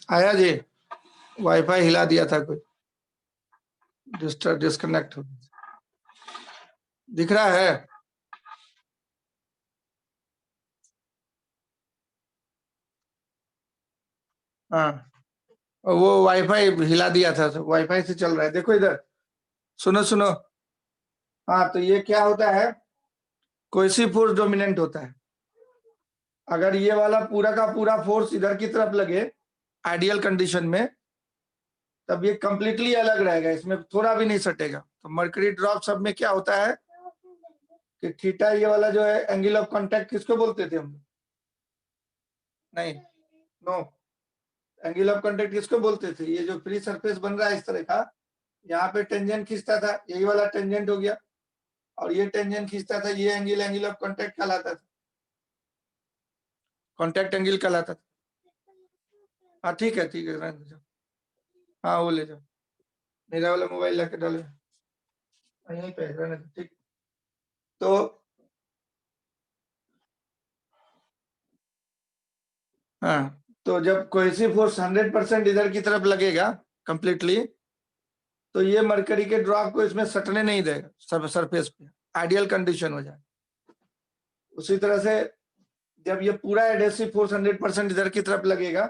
आया जी, वाईफाई हिला दिया था कोई, डिस्कनेक्ट हो, दिख रहा है? हाँ, वो वाईफाई हिला दिया था, वाईफाई से चल रहा है, देखो इधर, सुनो सुनो। हाँ, तो ये क्या होता है, कोई फोर्स डोमिनेंट होता है। अगर ये वाला पूरा का पूरा फोर्स इधर की तरफ लगे आइडियल कंडीशन में, तब ये कंप्लीटली अलग रहेगा, इसमें थोड़ा भी नहीं सटेगा। तो मर्करी ड्रॉप सब में क्या होता है कि थीटा ये वाला जो है एंगल ऑफ कांटेक्ट किसको बोलते थे हम? नहीं, नो, एंगल ऑफ कांटेक्ट किसको बोलते थे? ये जो फ्री सरफेस बन रहा है इस तरह का, यहाँ पे टेंजेंट खींचता था, यही वाला टेंजेंट हो गया, और ये टेंजेंट खींचता था, ये एंगल ऑफ कांटेक्ट कहलाता था, कांटेक्ट एंगल कहलाता था। हाँ ठीक है, ठीक है, हाँ वो ले जाओ, मेरा वाला मोबाइल लाके डालो यहीं पे रहने दो, ठीक। तो हाँ, तो जब कोहेसिव फोर्स 100% इधर की तरफ लगेगा कंप्लीटली, तो ये मरकरी के ड्रॉप को इसमें सटने नहीं देगा सरफेस पे, आइडियल कंडीशन हो जाए। उसी तरह से जब ये पूरा एडहेसिव फोर्स 100% इधर की तरफ लगेगा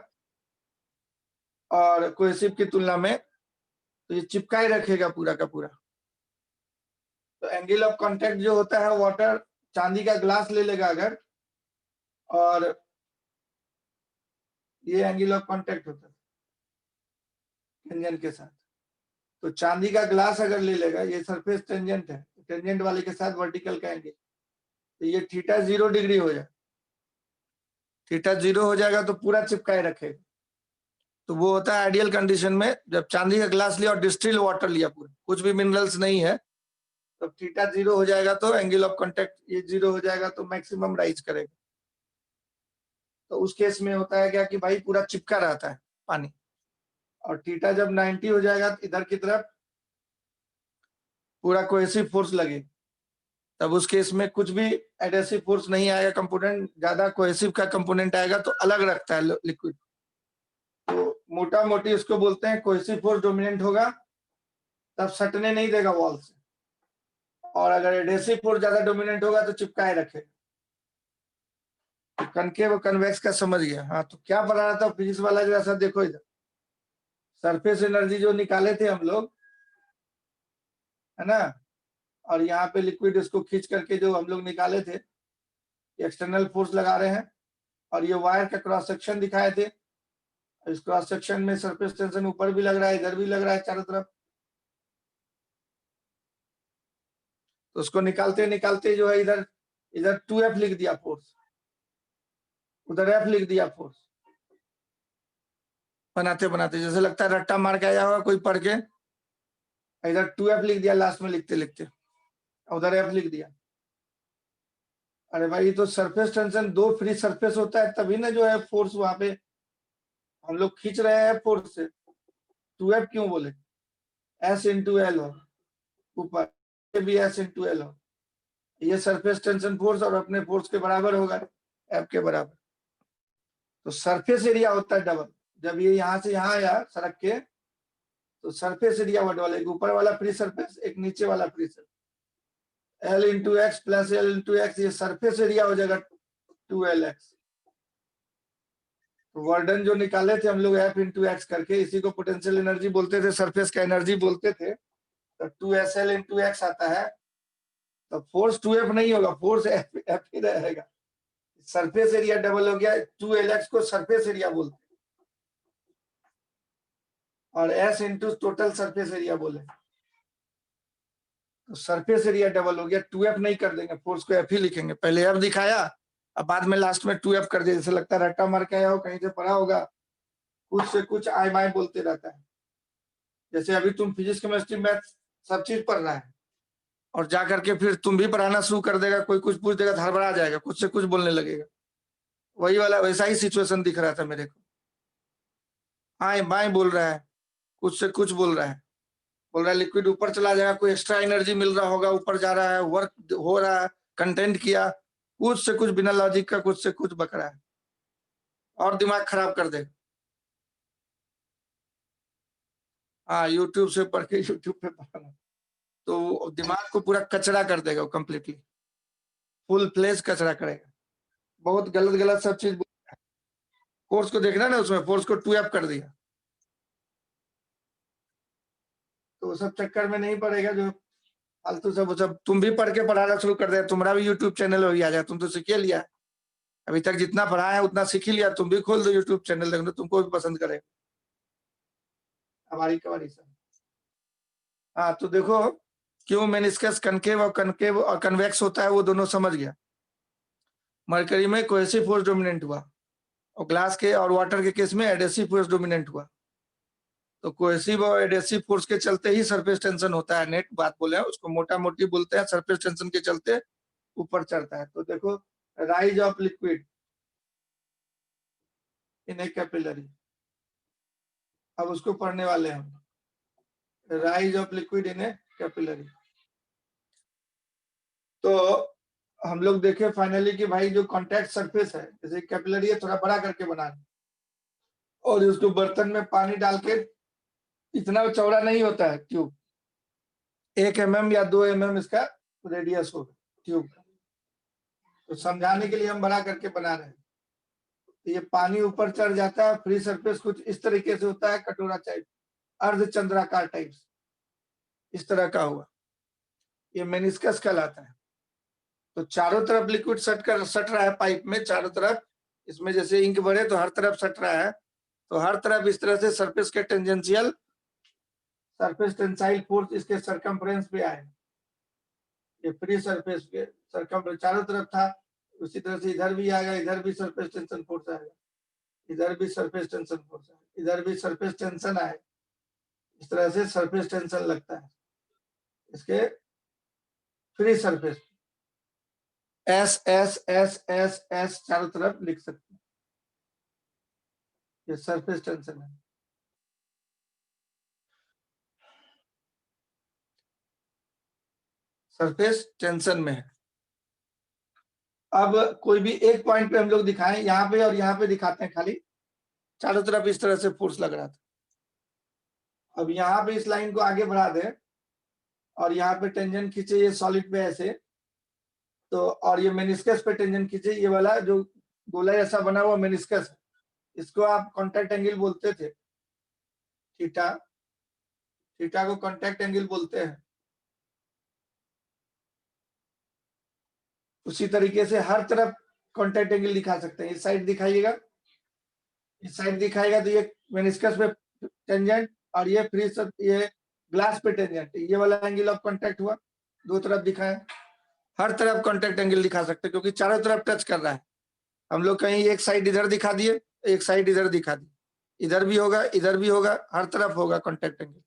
और कोहेसिव की तुलना में, तो ये चिपका ही रखेगा पूरा का पूरा। तो एंगल ऑफ कांटेक्ट जो होता है, वाटर चांदी का ग्लास ले लेगा अगर, और ये एंगल ऑफ कांटेक्ट होता है टेंजेंट के साथ। तो चांदी का ग्लास अगर ले लेगा, ये सरफेस टेंजेंट है, टेंजेंट वाले के साथ वर्टिकल का एंगल, तो ये थीटा 0 डिग्री हो जाए, थीटा 0 हो जाएगा तो पूरा चिपकाए रखेगा। तो वो होता है आइडियल कंडीशन में, जब चांदी का ग्लास लिया और डिस्टिल वाटर लिया, पूरा कुछ भी मिनरल्स नहीं है, तो थीटा 0 हो जाएगा, तो एंगल ऑफ कांटेक्ट ये 0 हो जाएगा, तो मैक्सिमम राइज करेगा। तो उस केस में होता है क्या कि भाई पूरा चिपका रहता है पानी, और थीटा जब 90 हो जाएगा इधर की तरफ, पूरा कोहेसिव फोर्स लगे, तब उस केस में कुछ भी एडहेसिव फोर्स नहीं आएगा, कंपोनेंट ज्यादा कोहेसिव का कंपोनेंट आएगा तो अलग रखता है लिक्विड। तो मोटा मोटी इसको बोलते हैं कोहेसिव फोर्स डोमिनेंट होगा तब सटने नहीं देगा वॉल से, और अगर एडहेसिव फोर्स ज्यादा डोमिनेंट होगा तो चिपकाए रखेगा। कनकेव और कन्वेक्स का समझ गया। हाँ, तो क्या पढ़ा रहा था फिजिक्स वाला, जो ऐसा देखो इधर, सरफेस एनर्जी जो निकाले थे हम लोग, है ना, और यहाँ पे लिक्विड इसको खींच करके जो हम लोग निकाले थे, एक्सटर्नल फोर्स लगा रहे हैं, और ये वायर का क्रॉस सेक्शन दिखाए थे, इस क्रॉस सेक्शन में सरफेस टेंशन ऊपर भी लग रहा है, इधर भी लग रहा है, चारों तरफ। तो उसको निकालते निकालते जो है इधर 2F लिख दिया फोर्स, उधर F लिख दिया फोर्स, बनाते बनाते जैसे लगता है रट्टा मार के आया होगा कोई पढ़ के, इधर 2F लिख दिया लास्ट में लिखते लिखते, उधर F लिख दिया। अरे भाई, तो सरफेस टेंशन, दो फ्री सरफेस होता है तभी ना जो है फोर्स वहां पे हम लोग खींच रहे हैं फोर्स से। 2F क्यों बोले? S इंटू एल हो, ऊपर भी S इंटू एल हो, ये सरफेस टेंशन फोर्स और अपने फोर्स के बराबर होगा, F के बराबर। तो सरफेस एरिया होता है डबल, जब ये यहाँ से यहाँ आया सड़क के, तो सरफेस एरिया डबल, एक ऊपर वाला फ्री सरफेस, एक नीचे वाला free surface, L into x plus L into x, ये सरफेस एरिया हो जाएगा 2LX। वर्डन जो निकाले थे हम लोग F इंटू एक्स करके, इसी को पोटेंशियल एनर्जी बोलते थे, सरफेस का एनर्जी बोलते थे। तो 2SL इंटू एक्स आता है, तो फोर्स 2F नहीं होगा, फोर्स F ही रहेगा। सरफेस एरिया डबल हो गया, 2LX को सरफेस एरिया बोलते हैं, और S into total surface area बोले, तो सरफेस एरिया डबल हो गया, 2F नहीं कर देंगे, फोर्स को F ही लिखेंगे। पहले F दिखाया, अब बाद में लास्ट में 2F कर दिया, जैसे लगता है रट्टा मार के आया हो, कहीं से पढ़ा होगा, कुछ से कुछ आई माई बोलते रहता है। जैसे अभी तुम फिजिक्स केमिस्ट्री मैथ सब चीज पढ़ रहा है, और जाकर के फिर तुम भी पढ़ाना शुरू कर देगा, कोई कुछ पूछ देगा तो हड़बड़ा जाएगा, कुछ से कुछ बोलने लगेगा। वही वाला वैसा ही सिचुएशन दिख रहा था मेरे को, आई बाई बोल रहा है, कुछ से कुछ बोल रहा है, बोल रहा है लिक्विड ऊपर चला जाएगा, कोई एक्स्ट्रा एनर्जी मिल रहा होगा, ऊपर जा रहा है, वर्क हो रहा है, कंटेंट किया, कुछ से कुछ बिना लॉजिक का कुछ से कुछ बक रहा है, और दिमाग खराब कर देगा। हाँ, यूट्यूब से पढ़ के यूट्यूब पे पढ़ना, तो दिमाग को पूरा कचरा कर देगा वो, कंप्लीटली फुल फ्लेश कचरा करेगा, बहुत गलत गलत सब चीज। फोर्स को देखना ना, उसमें फोर्स को 2F कर दिया, तो सब चक्कर में नहीं पड़ेगा, जो फालतू सब तुम भी पढ़ के पढ़ाना शुरू कर दे, तुम्हारा भी यूट्यूब चैनल हो आ जाए, तुम तो सीख लिया, अभी तक जितना पढ़ा है उतना सीख ही लिया, तुम भी खोल दो यूट्यूब चैनल, देखना तुमको भी पसंद करेगा। हमारी कवारी से। हाँ, तो देखो क्यों मेनिस्कस कनकेव और कन्वेक्स होता है वो दोनों समझ गया। मरकरी में कोहेसिव फोर्स डोमिनेंट हुआ और ग्लास के और वाटर के केस में एडेसिव फोर्स डोमिनेंट हुआ। तो कोहेसिव और एडेसिव फोर्स के चलते ही सरफेस टेंशन होता है। नेट बात बोले हैं उसको मोटा मोटी बोलते हैं, सरफेस टेंशन के चलते ऊपर चढ़ता है। तो देखो rise of liquid in A capillary, अब उसको पढ़ने वाले हैं हम। Rise of liquid in A capillary. तो हम लोग देखे फाइनली कि भाई जो कांटेक्ट सरफेस है, जैसे कैपिलरी है थोड़ा बड़ा करके बनाना और उसको बर्तन में पानी डाल के, इतना चौड़ा नहीं होता है ट्यूब, 1 mm या 2 mm इसका रेडियस होगा ट्यूब का। तो समझाने के लिए हम बड़ा करके बना रहे हैं। तो ये पानी ऊपर चढ़ जाता है, फ्री सरफेस कुछ इस तरीके से होता है, कटोरा टाइप, अर्धचंद्राकार टाइप, इस तरह का हुआ, ये मेनिस्कस कहलाता है। तो चारों तरफ लिक्विड सट रहा है पाइप में, चारों तरफ इसमें जैसे इंक भरे तो हर तरफ सट रहा है। तो हर तरफ इस तरह से सरफेस के टेंजेंशियल सरफेस टेंसाइल फोर्स इसके सरकमफ्रेंस पे आए। ये फ्री सरफेस के सरकमफ्रेंस चारों तरफ था, उसी तरह से इधर भी आएगा, इधर भी सरफेस टेंशन फोर्स आएगा, इधर भी सरफेस टेंशन फोर्स आएगा, इधर भी सरफेस टेंशन आए। इस तरह से सरफेस टेंशन लगता है इसके free surface. S S S S S चारों तरफ लिख सकते हैं, ये सरफेस टेंशन है। सरफेस टेंशन में है। अब कोई भी एक पॉइंट पे हम लोग दिखाएं, यहाँ पे और यहाँ पे दिखाते हैं, खाली चारों तरफ इस तरह से फोर्स लग रहा था। अब यहाँ पे इस लाइन को आगे बढ़ा दे और यहाँ पे टेंजेंट खींचे ये सॉलिड पे ऐसे, तो और ये मेनिस्कस पे टेंजेंट खींचे, ये वाला जो गोला जैसा बना हुआ मेनिस्कस है, इसको आप कॉन्टैक्ट एंगल बोलते थे, थीटा, थीटा को कॉन्टैक्ट एंगल बोलते हैं। उसी तरीके से हर तरफ कॉन्टैक्ट एंगल दिखा सकते हैं। इस साइड दिखाइएगा, इस साइड दिखाएगा तो ये मेनिस्कस पे टेंजेंट और ये फ्री सब ये ग्लास पे टेंजेंट, ये वाला एंगल ऑफ कांटेक्ट हुआ। दो तरफ दिखाएं, हर तरफ कांटेक्ट एंगल दिखा सकते हैं क्योंकि चारों तरफ टच कर रहा है। हम लोग कहीं एक साइड इधर दिखा दिए, एक साइड इधर दिखा दिए, इधर भी होगा, इधर भी होगा, हर तरफ होगा कांटेक्ट एंगल।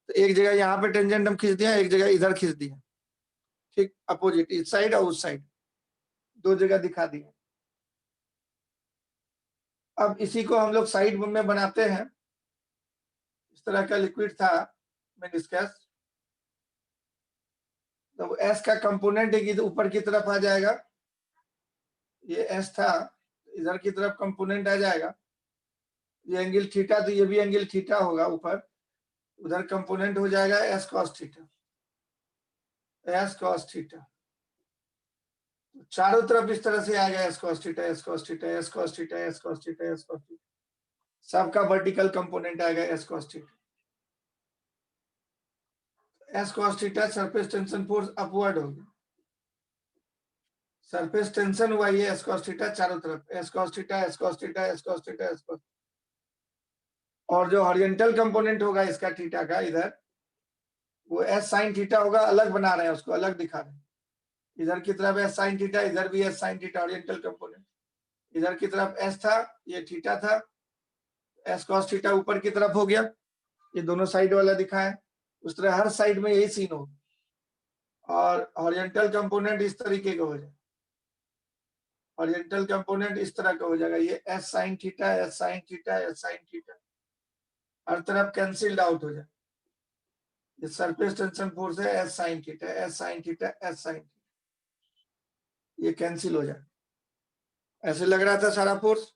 तो एक जगह यहाँ पे टेंजेंट हम खींच दिया, एक जगह इधर खींच दिया, ठीक अपोजिट, इस साइड और उस साइड दो जगह दिखा दिया। अब इसी को हम लोग साइड में बनाते हैं। इस तरह का लिक्विड था मेनिस्कस, तो एस का कंपोनेंट एक ऊपर की तरफ आ जाएगा, ये एस था, इधर की तरफ कंपोनेंट आ जाएगा, ये एंगल थीटा, तो ये भी एंगल थीटा होगा ऊपर, उधर कंपोनेंट हो जाएगा S cos theta, S cos theta. चारों तरफ इस तरह से आएगा S cos theta, S cos theta, S cos theta, S cos theta, S cos theta, सबका वर्टिकल कंपोनेंट आएगा S cos theta. S cos theta surface tension force upward होगी, surface tension हुआ ये एस कॉस थीटा चारों तरफ, S cos theta, S cos theta, S cos theta, S cos. और जो horizontal component होगा इसका थीटा का इधर, वो एस साइन थीटा होगा, अलग बना रहे हैं उसको, अलग दिखा रहे हैं। इधर की तरफ एस साइन थीटा, इधर भी S sine theta oriental component, इधर की तरफ एस था, ये थीटा था, एस कॉस थीटा ऊपर की तरफ हो गया, ये दोनों साइड वाला दिखा है। उस तरह हर साइड में यही सीन होगा और ओरिएंटल कंपोनेंट इस तरीके का हो जाए, ओरिएंटल कंपोनेंट इस तरह का हो जाएगा, ये S sine theta, S sine theta, S sine theta, हर तरफ कैंसिल्ड आउट हो जाए। ये सरफेस टेंशन फोर्स है S sine theta, S sine theta, S sine theta, ये कैंसिल हो जाए। ऐसे लग रहा था सारा फोर्स,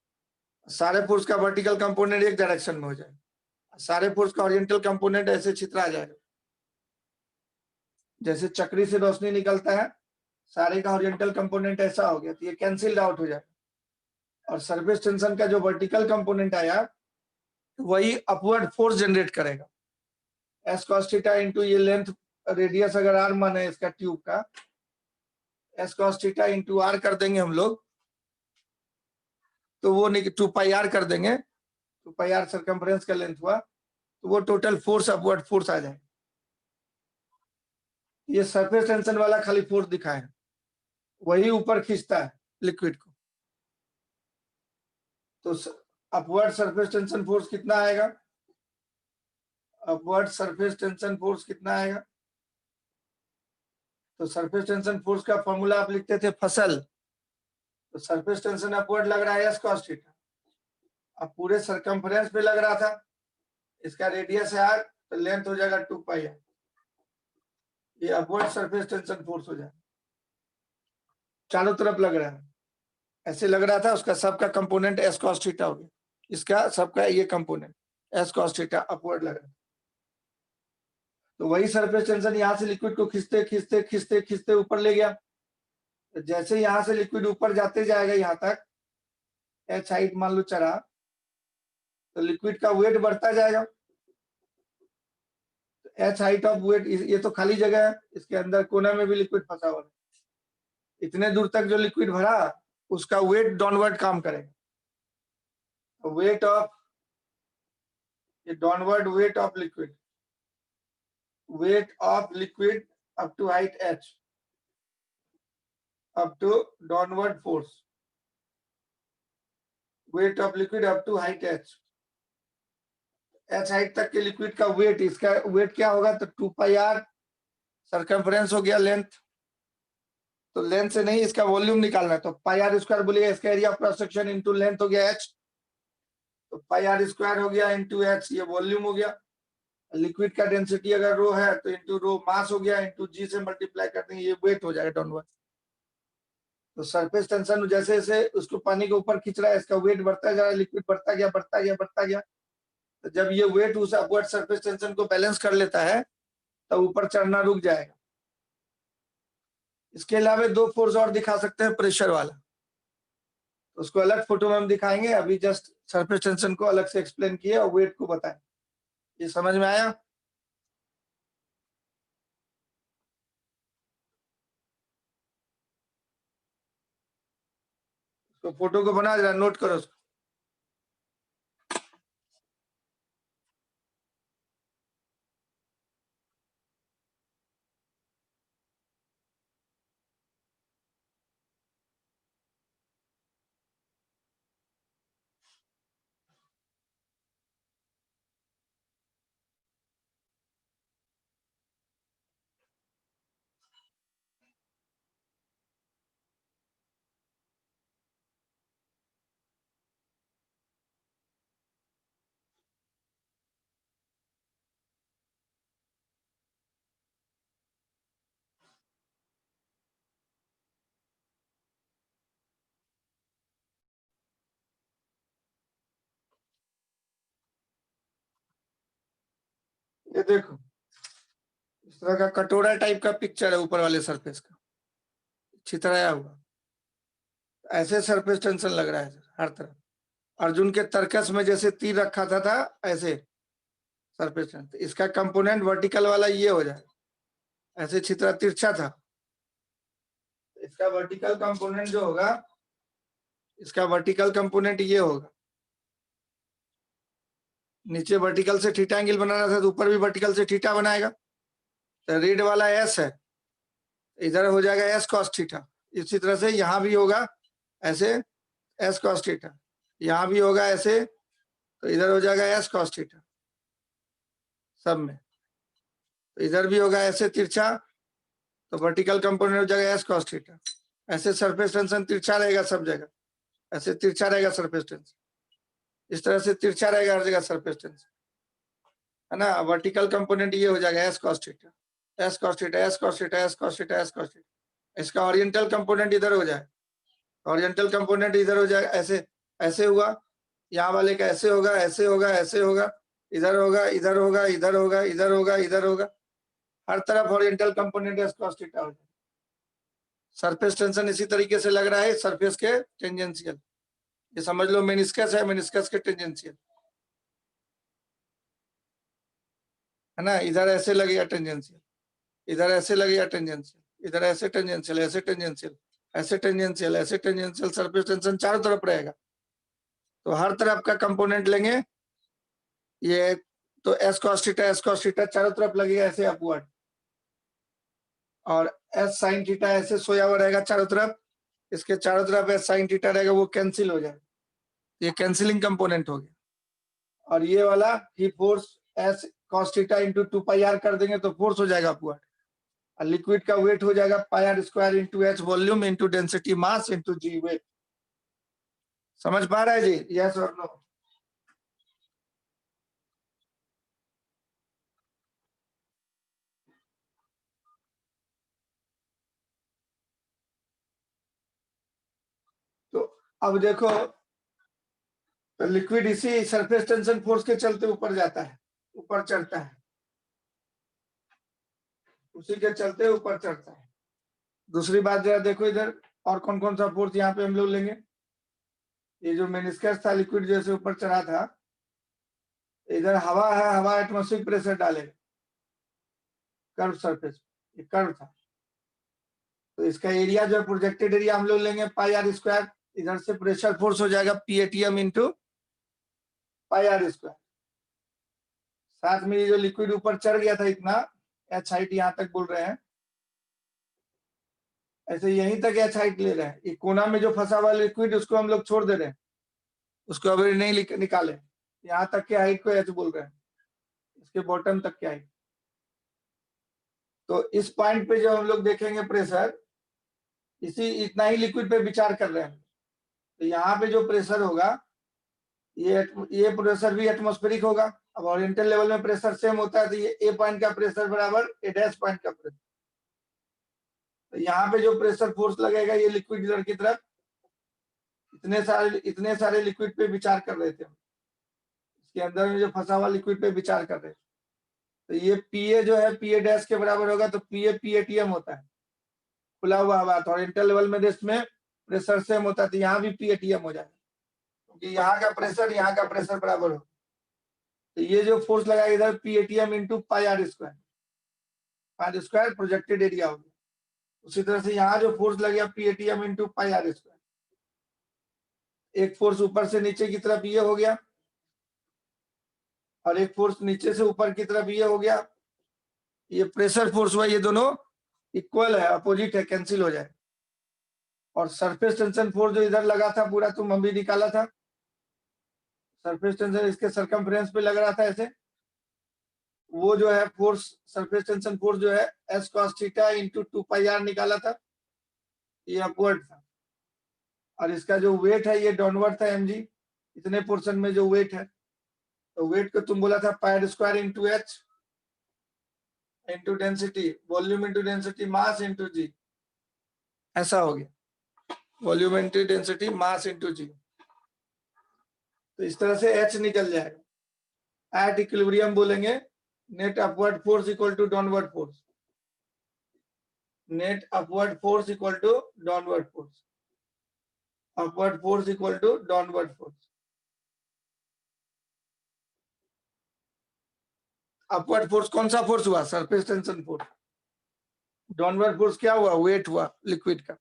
सारे फोर्स का वर्टिकल कंपोनेंट एक डायरेक्शन में हो जाए, सारे फोर्स का ओरिएंटल कंपोनेंट ऐसे छितरा जाएगा, जैसे चक्री से रोशनी निकलता है, सारे का ओरिएंटल कंपोनेंट ऐसा हो गया, तो ये कैंसिल्ड आउट हो जाए। और सरफेस टेंशन का जो वर्टिकल कंपोनेंट आया वही अपवर्ड फोर्स जनरेट करेगा, एस कॉस थीटा इंटू ये लेंथ रेडियस अगर आर मान है इसका ट्यूब का, S cos theta into R कर देंगे हम लोग, तो वो 2 पाई आर कर देंगे, 2 पाई आर सरकमफ्रेंस का लेंथ हुआ, तो वो टोटल फोर्स अपवर्ड फोर्स आ जाएगा। ये सरफेस टेंशन वाला खाली फोर्स दिखाया है, वही ऊपर खींचता है लिक्विड को। तो अपवर्ड सरफेस टेंशन फोर्स कितना आएगा? अपवर्ड सरफेस टेंशन फोर्स कितना आएगा? तो सरफेस टेंशन फोर्स का फॉर्मूला आप लिखते थे फसल, तो सरफेस टेंशन अपवर्ड लग रहा है एस कॉस थीटा। अब पूरे सरकमफ्रेंस पे लग रहा था, इसका रेडियस है आर, तो लेंथ हो जाएगा 2 पाई आर। ये अपवर्ड सरफेस टेंशन फोर्स हो जाएगा, चारों तरफ लग रहा है। ऐसे लग रहा था, उसका सबका कंपोनेंट एस कॉस थीटा हो गया, इसका सबका ये component S cos theta upward लग रहा है। तो वही सरफेस टेंशन यहाँ से लिक्विड को खींचते खींचते खींचते खींचते ऊपर ले गया। तो जैसे यहाँ से लिक्विड ऊपर जाते जाएगा यहाँ तक, एच हाइट मान लो चढ़ा, तो लिक्विड का वेट बढ़ता जाएगा। एच हाइट ऑफ वेट, ये तो खाली जगह है, इसके अंदर कोना में भी लिक्विड फंसा हुआ है। इतने दूर तक जो लिक्विड भरा, उसका वेट डाउनवर्ड काम करेगा। वेट ऑफ, ये downward weight of liquid, weight of liquid up to height h, up to downward force, weight of liquid up to height h, h height तक के लिक्विड का वेट, इसका wait क्या होगा? तो 2 पाई आर, सरकमफ्रेंस हो गया लेंथ, तो लेंथ से नहीं इसका वॉल्यूम निकालना है, तो पाई आर स्क्वायर बोलिए, इसका area of cross section into length हो गया h, तो पाई आर स्क्वायर हो गया इनटू h, ये वॉल्यूम हो गया। लिक्विड का डेंसिटी अगर रो है तो इनटू रो मास हो गया, इनटू जी से मल्टीप्लाई करते हैं, ये वेट हो जाएगा डाउनवर्ड। तो सरफेस टेंशन जैसे जैसे उसको पानी के ऊपर खींच रहा है, इसका वेट बढ़ता जा रहा है, लिक्विड बढ़ता गया बढ़ता गया बढ़ता गया। तो जब ये वेट उस अपवर्ड सरफेस टेंशन को बैलेंस कर लेता है, तो ऊपर चढ़ना रुक जाएगा। इसके अलावा 2 फोर्स और दिखा सकते हैं, प्रेशर वाला, तो उसको अलग फोटो में हम दिखाएंगे। अभी जस्ट सरफेस टेंशन को अलग से एक्सप्लेन किए और वेट को बताएं। ये समझ में आया? तो फोटो को बना जरा, नोट करो उसको। ये देखो, इस तरह का कटोरा टाइप का पिक्चर है ऊपर वाले सरफेस का, छितराया हुआ। ऐसे सरफेस टेंशन लग रहा है हर तरफ। अर्जुन के तर्कस में जैसे तीर रखा था ऐसे सरफेस टेंशन। इसका कंपोनेंट वर्टिकल वाला ये हो जाए, ऐसे छितरा तिरछा था, इसका वर्टिकल कंपोनेंट जो होगा, इसका वर्टिकल कंपोनेंट ये होगा। नीचे वर्टिकल से थीटा एंगल बनाना था, तो ऊपर भी वर्टिकल से थीटा बनाएगा। तो रेड वाला एस है, इधर हो जाएगा एस कॉस थीटा। इसी तरह से यहाँ भी होगा ऐसे एस कॉस थीटा, यहाँ भी होगा ऐसे, तो इधर हो जाएगा एस कॉस थीटा सब में। तो इधर भी होगा ऐसे तिरछा, तो वर्टिकल कंपोनेंट हो जाएगा एस कॉस थीटा। ऐसे सरफेस टेंशन तिरछा रहेगा सब जगह, ऐसे तिरछा रहेगा सरफेस टेंशन, इस तरह से तिरछा रहेगा हर जगह सरफेस टेंशन, है ना। वर्टिकल कंपोनेंट ये हो जाएगा S cos theta, S cos theta, S cos theta, S cos theta, S cos theta. इसका ओरिएंटल कंपोनेंट इधर हो जाए, ओरिएंटल कंपोनेंट इधर हो जाएगा, ऐसे ऐसे हुआ, यहाँ वाले का ऐसे होगा, ऐसे होगा, ऐसे होगा, इधर होगा, इधर होगा, इधर होगा, इधर होगा, इधर होगा, हर तरफ oriental component S cos theta हो जाएगा। सरफेस टेंशन इसी तरीके से लग रहा है सरफेस के टेंजेंशियल। ये समझ लो मेनिस्कस है, मेनिस्कस के टेंजेंशियल, है ना। इधर ऐसे लगेगा टेंजेंशियल, इधर ऐसे लगेगा टेंजेंशियल, इधर ऐसे टेंजेंशियल, ऐसे टेंजेंशियल, ऐसे टेंजेंशियल, ऐसे टेंजेंशियल, सरफेस टेंशन चारों तरफ रहेगा। तो हर तरफ का कंपोनेंट लेंगे, ये तो एस कॉस थीटा चारों तरफ लगेगा ऐसे अपवर्ड, और एस साइन थीटा ऐसे सोया हुआ रहेगा चारों तरफ, इसके चारों तरफ एस साइन थीटा रहेगा, वो कैंसिल हो जाएगा, ये कैंसिलिंग कंपोनेंट हो गया। और ये वाला ही force S cos theta into 2 pi R कर देंगे तो फोर्स हो जाएगा अपवर्ड, और लिक्विड का वेट हो जाएगा pi R square into H volume into density mass into G weight. समझ पा रहा है जी? यस और नो? तो अब देखो, तो लिक्विड इसी सरफेस टेंशन फोर्स के चलते ऊपर जाता है, ऊपर चढ़ता है, उसी के चलते ऊपर चढ़ता है। दूसरी बात जरा देखो इधर, और कौन कौन सा फोर्स यहाँ पे हम लोग लेंगे। ये जो मेनिस्कस था, लिक्विड जैसे ऊपर चढ़ा था, इधर हवा है, हवा एटमॉस्फेरिक प्रेशर डालेगा कर्व सरफेस, ये कर्व था, तो इसका एरिया जो प्रोजेक्टेड एरिया हम लोग लेंगे पाई आर स्क्वायर, इधर से प्रेशर फोर्स हो जाएगा पीएटीएम इंटू पाई आर स्क्वायर। साथ में ये जो लिक्विड ऊपर चढ़ गया था इतना, एच हाइट यहाँ तक बोल रहे हैं, ऐसे यहीं तक एच हाइट ले रहे हैं, ये कोना में जो फंसा हुआ लिक्विड उसको हम लोग छोड़ दे रहे हैं, उसको अभी नहीं निकाले, यहाँ तक के हाइट को एच बोल रहे हैं, इसके बॉटम तक के हाइट। तो इस पॉइंट पे जो हम लोग देखेंगे प्रेशर, इसी इतना ही लिक्विड पे विचार कर रहे हैं, तो यहाँ पे जो प्रेशर होगा, ये प्रेशर भी एटमॉस्फेरिक होगा। अब ओरिएंटल लेवल में प्रेशर सेम होता है, तो ये ए पॉइंट का प्रेशर बराबर ए डैश पॉइंट का प्रेशर। तो यहाँ पे जो प्रेशर फोर्स लगेगा, ये लिक्विड इधर की तरफ, इतने सारे लिक्विड पे विचार कर रहे थे, इसके अंदर में जो फंसा हुआ लिक्विड पे विचार कर रहे थे। तो ये पीए जो है पीए डैश के बराबर होगा, तो पीए पीएटीएम होता है, खुला हुआ हवा, और इंटर लेवल में रेस्ट में प्रेशर सेम होता है, तो यहाँ भी पीएटीएम हो जाएगा, क्योंकि यहाँ का प्रेशर बराबर हो। तो ये जो फोर्स लगा इधर PATM into pi R square, pi square projected area हो गया। उसी तरह से यहाँ जो फोर्स लग गया पीएटीएम इंटू पाई आर स्क्वायर, एक फोर्स ऊपर से नीचे की तरफ ये हो गया, और एक फोर्स नीचे से ऊपर की तरफ ये हो गया, ये प्रेशर फोर्स हुआ, ये दोनों इक्वल है, अपोजिट है, कैंसिल हो जाए। और सरफेस टेंशन फोर्स जो इधर लगा था पूरा, तुम हम भी निकाला था, सरफेस टेंशन इसके सरकमफ्रेंस पे लग रहा था ऐसे, वो जो है फोर्स, सरफेस टेंशन फोर्स जो है S cos theta into 2 pi R निकाला था, ये अपवर्ड था। और इसका जो वेट है ये डाउनवर्ड था एमजी, इतने पोर्शन में जो वेट है, तो वेट को तुम बोला था pi square into H into density, volume into density mass into G, ऐसा हो गया, volume into density mass into G. तो इस तरह से एच निकल जाएगा। एट इक्विलिब्रियम बोलेंगे net upward force equal to downward force, net upward force equal to downward force, upward force equal to downward force. Upward force कौन सा फोर्स हुआ? Surface tension force. Downward force क्या हुआ? वेट हुआ लिक्विड का।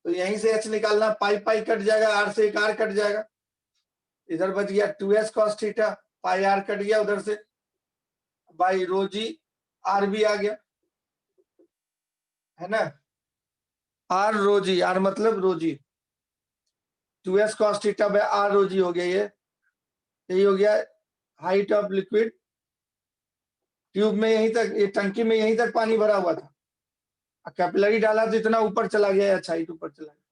तो यहीं से एच निकालना, पाई पाई कट जाएगा, आर से एक आर कट जाएगा, इधर बच गया 2s cos theta, pi R cut गया उधर से, बाई रो जी, आर भी आ गया, है ना, आर रो जी, आर मतलब rho G, 2s cos theta by R rho G हो गया, ये यही हो गया हाइट ऑफ लिक्विड। ट्यूब में यहीं तक, ये टंकी में यहीं तक पानी भरा हुआ था, कैपिलरी डाला तो इतना ऊपर चला गया, अच्छा हाइट ऊपर चला गया,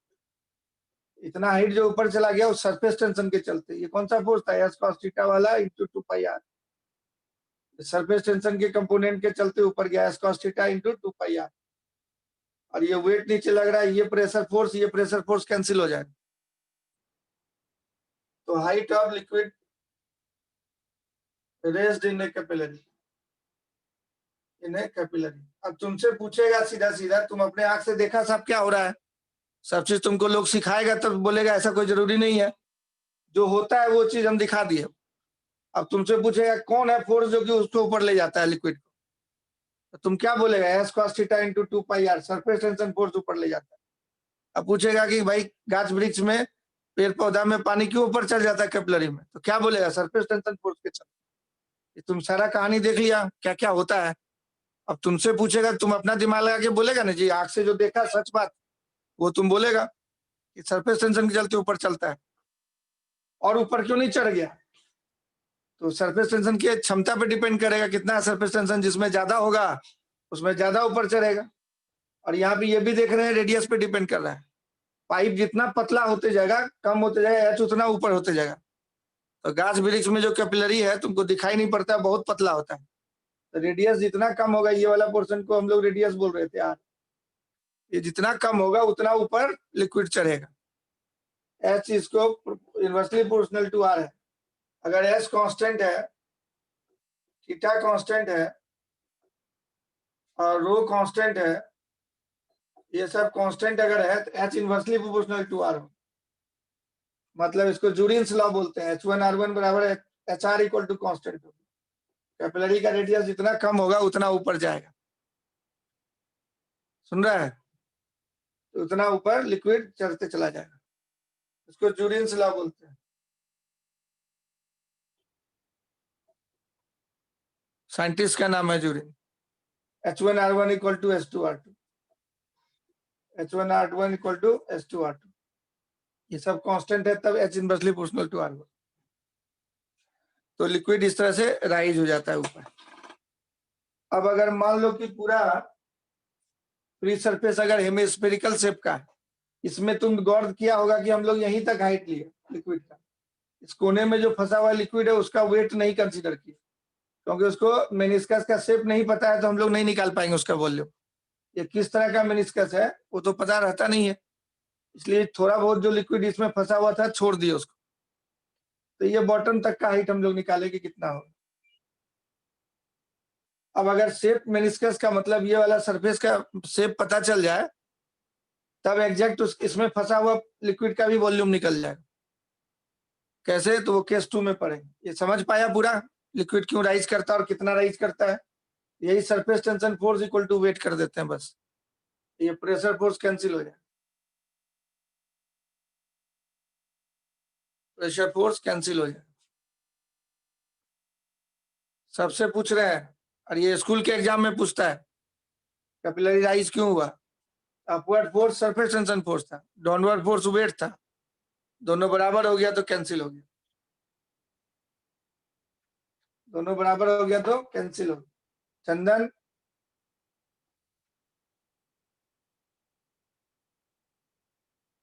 इतना हाइट जो ऊपर चला गया उस सरफेस टेंशन के चलते। ये कौन सा फोर्स था? एस कॉस थीटा वाला into 2 pi R, surface tension के कंपोनेंट के चलते ऊपर गया, S cos theta into 2 pi R. और ये वेट नीचे लग रहा है, ये प्रेशर फोर्स कैंसिल हो जाएगा। तो height of liquid raised in A capillary, in A capillary. अब तुमसे पूछेगा सीधा सीधा, तुम अपने आंख से देखा सब क्या हो रहा है, सब चीज तुमको लोग सिखाएगा तब बोलेगा, ऐसा कोई जरूरी नहीं है, जो होता है वो चीज हम दिखा दिए। अब तुमसे पूछेगा कौन है फोर्स जो कि उसको ऊपर ले जाता है लिक्विड को, तो तुम क्या बोलेगा? S cos theta into 2 pi R, surface tension force ऊपर ले जाता है। अब पूछेगा कि भाई गाछ वृक्ष में पेड़ पौधा में पानी क्यों ऊपर चढ़ जाता है कैपिलरी में? तो क्या बोलेगा? सरफेस टेंशन फोर्स के चलते। तुम सारा कहानी देख लिया क्या क्या होता है। अब तुमसे पूछेगा, तुम अपना दिमाग लगा के बोलेगा ना जी, आंख से जो देखा सच बात, वो तुम बोलेगा कि सरफेस टेंशन के चलते ऊपर चलता है। और ऊपर क्यों नहीं चढ़ गया? तो सरफेस टेंशन की क्षमता पे डिपेंड करेगा, कितना सरफेस टेंशन, जिसमें ज्यादा होगा उसमें ज्यादा ऊपर चढ़ेगा। और यहाँ पे ये भी देख रहे हैं, रेडियस पे डिपेंड कर रहा है। पाइप जितना पतला होते जाएगा, कम होते जाएगा, एच उतना ऊपर होते जाएगा। तो गाछ वृक्ष में जो कैपिलरी है तुमको दिखाई नहीं पड़ता, बहुत पतला होता है। तो रेडियस जितना कम होगा, ये वाला पोर्शन को हम लोग रेडियस बोल रहे थे यार, ये जितना कम होगा उतना ऊपर लिक्विड चढ़ेगा। एच इसको इनवर्सली प्रोपोर्शनल टू आर है। अगर एच कांस्टेंट है, थीटा कांस्टेंट है और रो कांस्टेंट है, ये सब कांस्टेंट अगर है तो H inversely proportional to R हो। मतलब इसको जूरिन्स लॉ बोलते हैं, H1R1 बराबर H R equal to constant. Capillary का रेडियस जितना कम होगा उतना ऊपर जाएगा। सुन रहा है? तो उतना ऊपर लिक्विड चढ़ते चला जाएगा। इसको जूरिन्स लॉ बोलते हैं। साइंटिस्ट का नाम है Jurin. H1R1 equal to H2R2, H1R1 equal to H2R2। ये सब कांस्टेंट है, तब H inversely proportional to R1। तो लिक्विड इस तरह से राइज हो जाता है ऊपर। अब अगर मान लो कि पूरा फ्री सरफेस अगर हेमिस्फेरिकल शेप का है, इसमें तुम गौर किया होगा कि हम लोग यहीं तक हाइट लिए लिक्विड का। इस कोने में जो फंसा हुआ लिक्विड है उसका वेट नहीं कंसीडर किया, क्योंकि उसको मेनिस्कस का शेप नहीं पता है, तो हम लोग नहीं निकाल पाएंगे उसका वॉल्यूम। ये किस तरह का मेनिस्कस है वो तो पता रहता नहीं है, इसलिए थोड़ा बहुत जो लिक्विड इसमें फंसा हुआ था छोड़ दिए उसको। तो ये बॉटम तक का हाइट हम लोग निकाले कि कितना हो। अब अगर शेप मेनिस्कस का मतलब ये वाला सरफेस का शेप पता चल जाए, तब एग्जैक्ट इसमें फंसा हुआ लिक्विड का भी वॉल्यूम निकल जाएगा। कैसे? तो वो केस 2 में पढ़ेंगे। ये समझ पाया पूरा, लिक्विड क्यों राइज करता है और कितना राइज करता है? यही surface tension force equal to weight कर देते हैं बस, ये प्रेशर फोर्स कैंसिल हो जाए, प्रेशर फोर्स कैंसिल हो जाए। सबसे पूछ रहे हैं, और ये स्कूल के एग्जाम में पूछता है, कैपिलरी राइज क्यों हुआ? Upward force surface tension force था, डाउनवर्ड फोर्स वेट था, दोनों बराबर हो गया तो कैंसिल हो गया, दोनों बराबर हो गया तो कैंसिल हो गया। चंदन,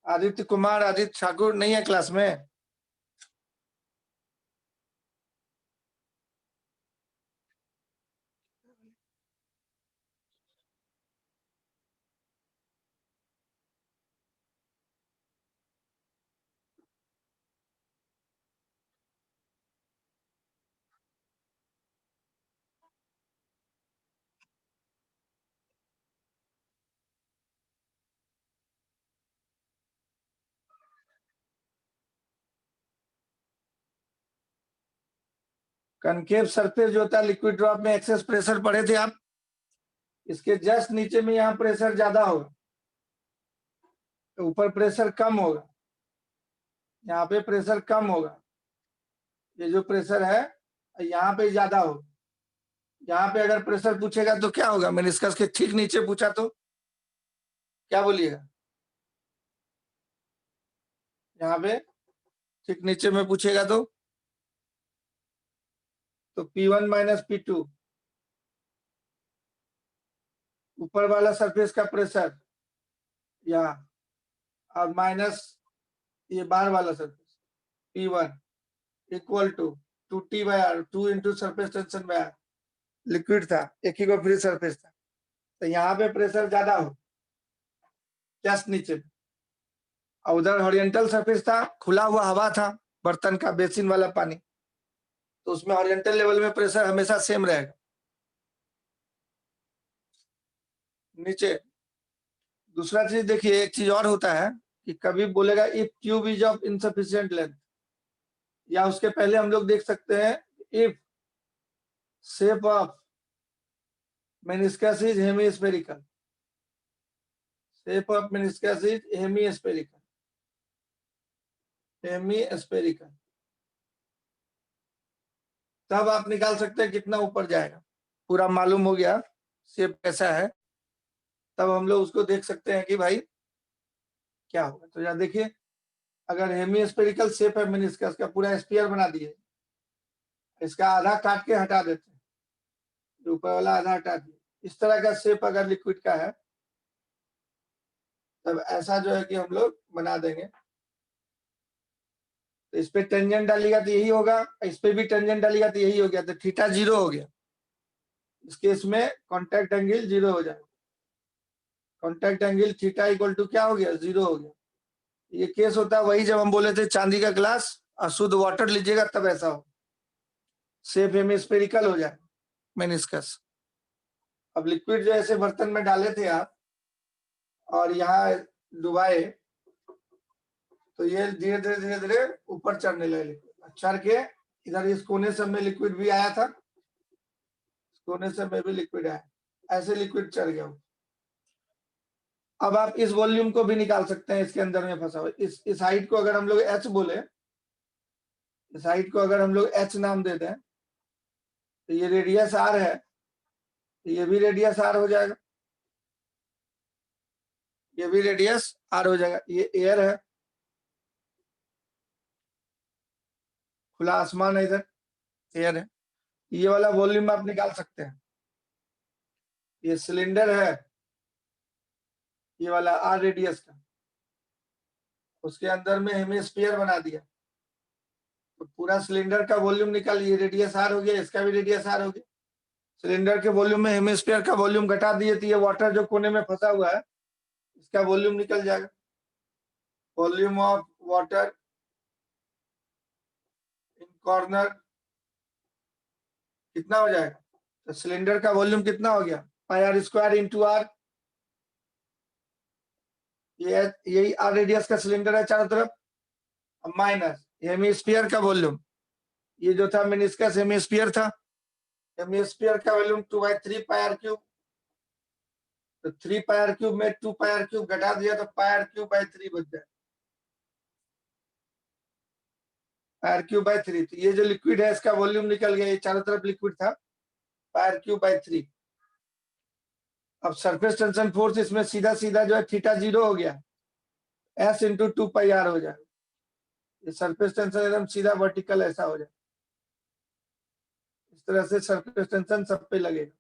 आदित्य कुमार, आदित्य ठाकुर नहीं है क्लास में? कनकेव सरफेस जो होता है लिक्विड ड्रॉप में एक्सेस प्रेशर पढ़े थे आप, इसके जस्ट नीचे में यहाँ प्रेशर ज्यादा होगा, तो ऊपर प्रेशर कम होगा, यहाँ पे प्रेशर कम होगा, ये जो प्रेशर है यहाँ पे ज्यादा होगा। यहाँ पे अगर प्रेशर पूछेगा तो क्या होगा? मेनिस्कस के ठीक नीचे पूछा तो क्या बोलिएगा? यहाँ पे ठीक नीचे में पूछेगा तो P1 माइनस P2, ऊपर वाला सरफेस का प्रेशर यहाँ, और माइनस ये बाहर वाला surface P1 equal to 2T/R, 2 into surface tension by R। Liquid था, एक ही को फ्री सरफेस था, तो यहाँ पे प्रेशर ज्यादा हो जस्ट नीचे, और उधर हॉरिजॉन्टल सरफेस था, खुला हुआ हवा था, बर्तन का बेसिन वाला पानी, तो उसमें हॉरिजॉन्टल लेवल में प्रेशर हमेशा सेम रहेगा। नीचे दूसरा चीज देखिए, एक चीज और होता है कि कभी बोलेगा if tube is of insufficient length, या उसके पहले हम लोग देख सकते हैं if shape of meniscus is hemispherical, shape of meniscus is hemispherical. Semi spherical, तब आप निकाल सकते हैं कितना ऊपर जाएगा। पूरा मालूम हो गया शेप कैसा है, तब हम लोग उसको देख सकते हैं कि भाई क्या होगा। तो यहाँ देखिए, अगर हेमी स्फेरिकल शेप है मेनिस्कस का, पूरा स्फीयर बना दिए, इसका आधा काट के हटा देते हैं, ऊपर वाला आधा हटा दिए। इस तरह का शेप अगर लिक्विड का है, तब ऐसा जो है कि हम लोग बना देंगे। तो इस पे टेंजेंट डालिएगा तो यही होगा, इस पे भी टेंजेंट डालिएगा तो यही हो गया, तो थीटा 0 हो गया। इस केस में कॉन्टैक्ट एंगल 0 हो जाएगा। Contact angle theta equal to क्या हो गया, 0 हो गया। ये केस होता है वही जब हम बोले थे चांदी का ग्लास और शुद्ध वाटर लीजिएगा तब ऐसा हो, शेप हेमिस्फेरिकल हो जाए मेनिस्कस। अब लिक्विड जो ऐसे बर्तन में डाले थे आप और यहाँ डुबाए, तो ये धीरे धीरे धीरे धीरे ऊपर चढ़ने लगे लिक्विड, चढ़ के इधर इस कोने सब में लिक्विड भी आया था, इस कोने सब में भी लिक्विड आया, ऐसे लिक्विड चढ़ गया। अब आप इस वॉल्यूम को भी निकाल सकते हैं, इसके अंदर में फंसा हुआ इस हाइट को अगर हम लोग एच बोले, इस हाइट को अगर हम लोग एच नाम दे दें, तो ये रेडियस आर है, तो ये भी रेडियस आर हो जाएगा, ये भी रेडियस आर हो जाएगा। ये एयर है, खुला आसमान है, इधर एयर है। ये वाला वॉल्यूम आप निकाल सकते हैं। ये सिलेंडर है, ये वाला आर रेडियस का, उसके अंदर में हेमिस्फीयर बना दिया, तो पूरा सिलेंडर का वॉल्यूम निकाल, ये रेडियस आर हो गया, इसका भी रेडियस आर हो गया। सिलेंडर के वॉल्यूम में हेमिस्फीयर का वॉल्यूम घटा दिए, तो ये वाटर जो कोने में फंसा हुआ है, इसका वॉल्यूम निकल जाएगा। Volume of water in corner कितना हो जाएगा, तो सिलेंडर का वॉल्यूम कितना हो गया, पाई आर स्क्वायर इंटू आर। ये यही आर रेडियस का सिलेंडर है चारों तरफ, माइनस हेमिस्फीयर का वॉल्यूम, ये जो था मेनिस्कस हेमिस्फीयर था, हेमिस्फीयर का वॉल्यूम 2/3 पाई आर क्यूब। तो 3 पाई आर क्यूब में 2 पाई आर क्यूब घटा दिया तो पाई आर क्यूब बाई 3 बच जाए, पाई आर क्यूब बाई 3। तो ये जो लिक्विड है इसका वॉल्यूम निकल गया, ये चारों तरफ लिक्विड था, पाई आर क्यूब बाई 3। अब सरफेस टेंशन फोर्स इसमें सीधा सीधा जो है थीटा 0 हो गया, एस इंटू 2 पाई आर हो जाए। ये सरफेस टेंशन एकदम सीधा वर्टिकल ऐसा हो जाए, इस तरह से सरफेस टेंशन सब पे लगेगा।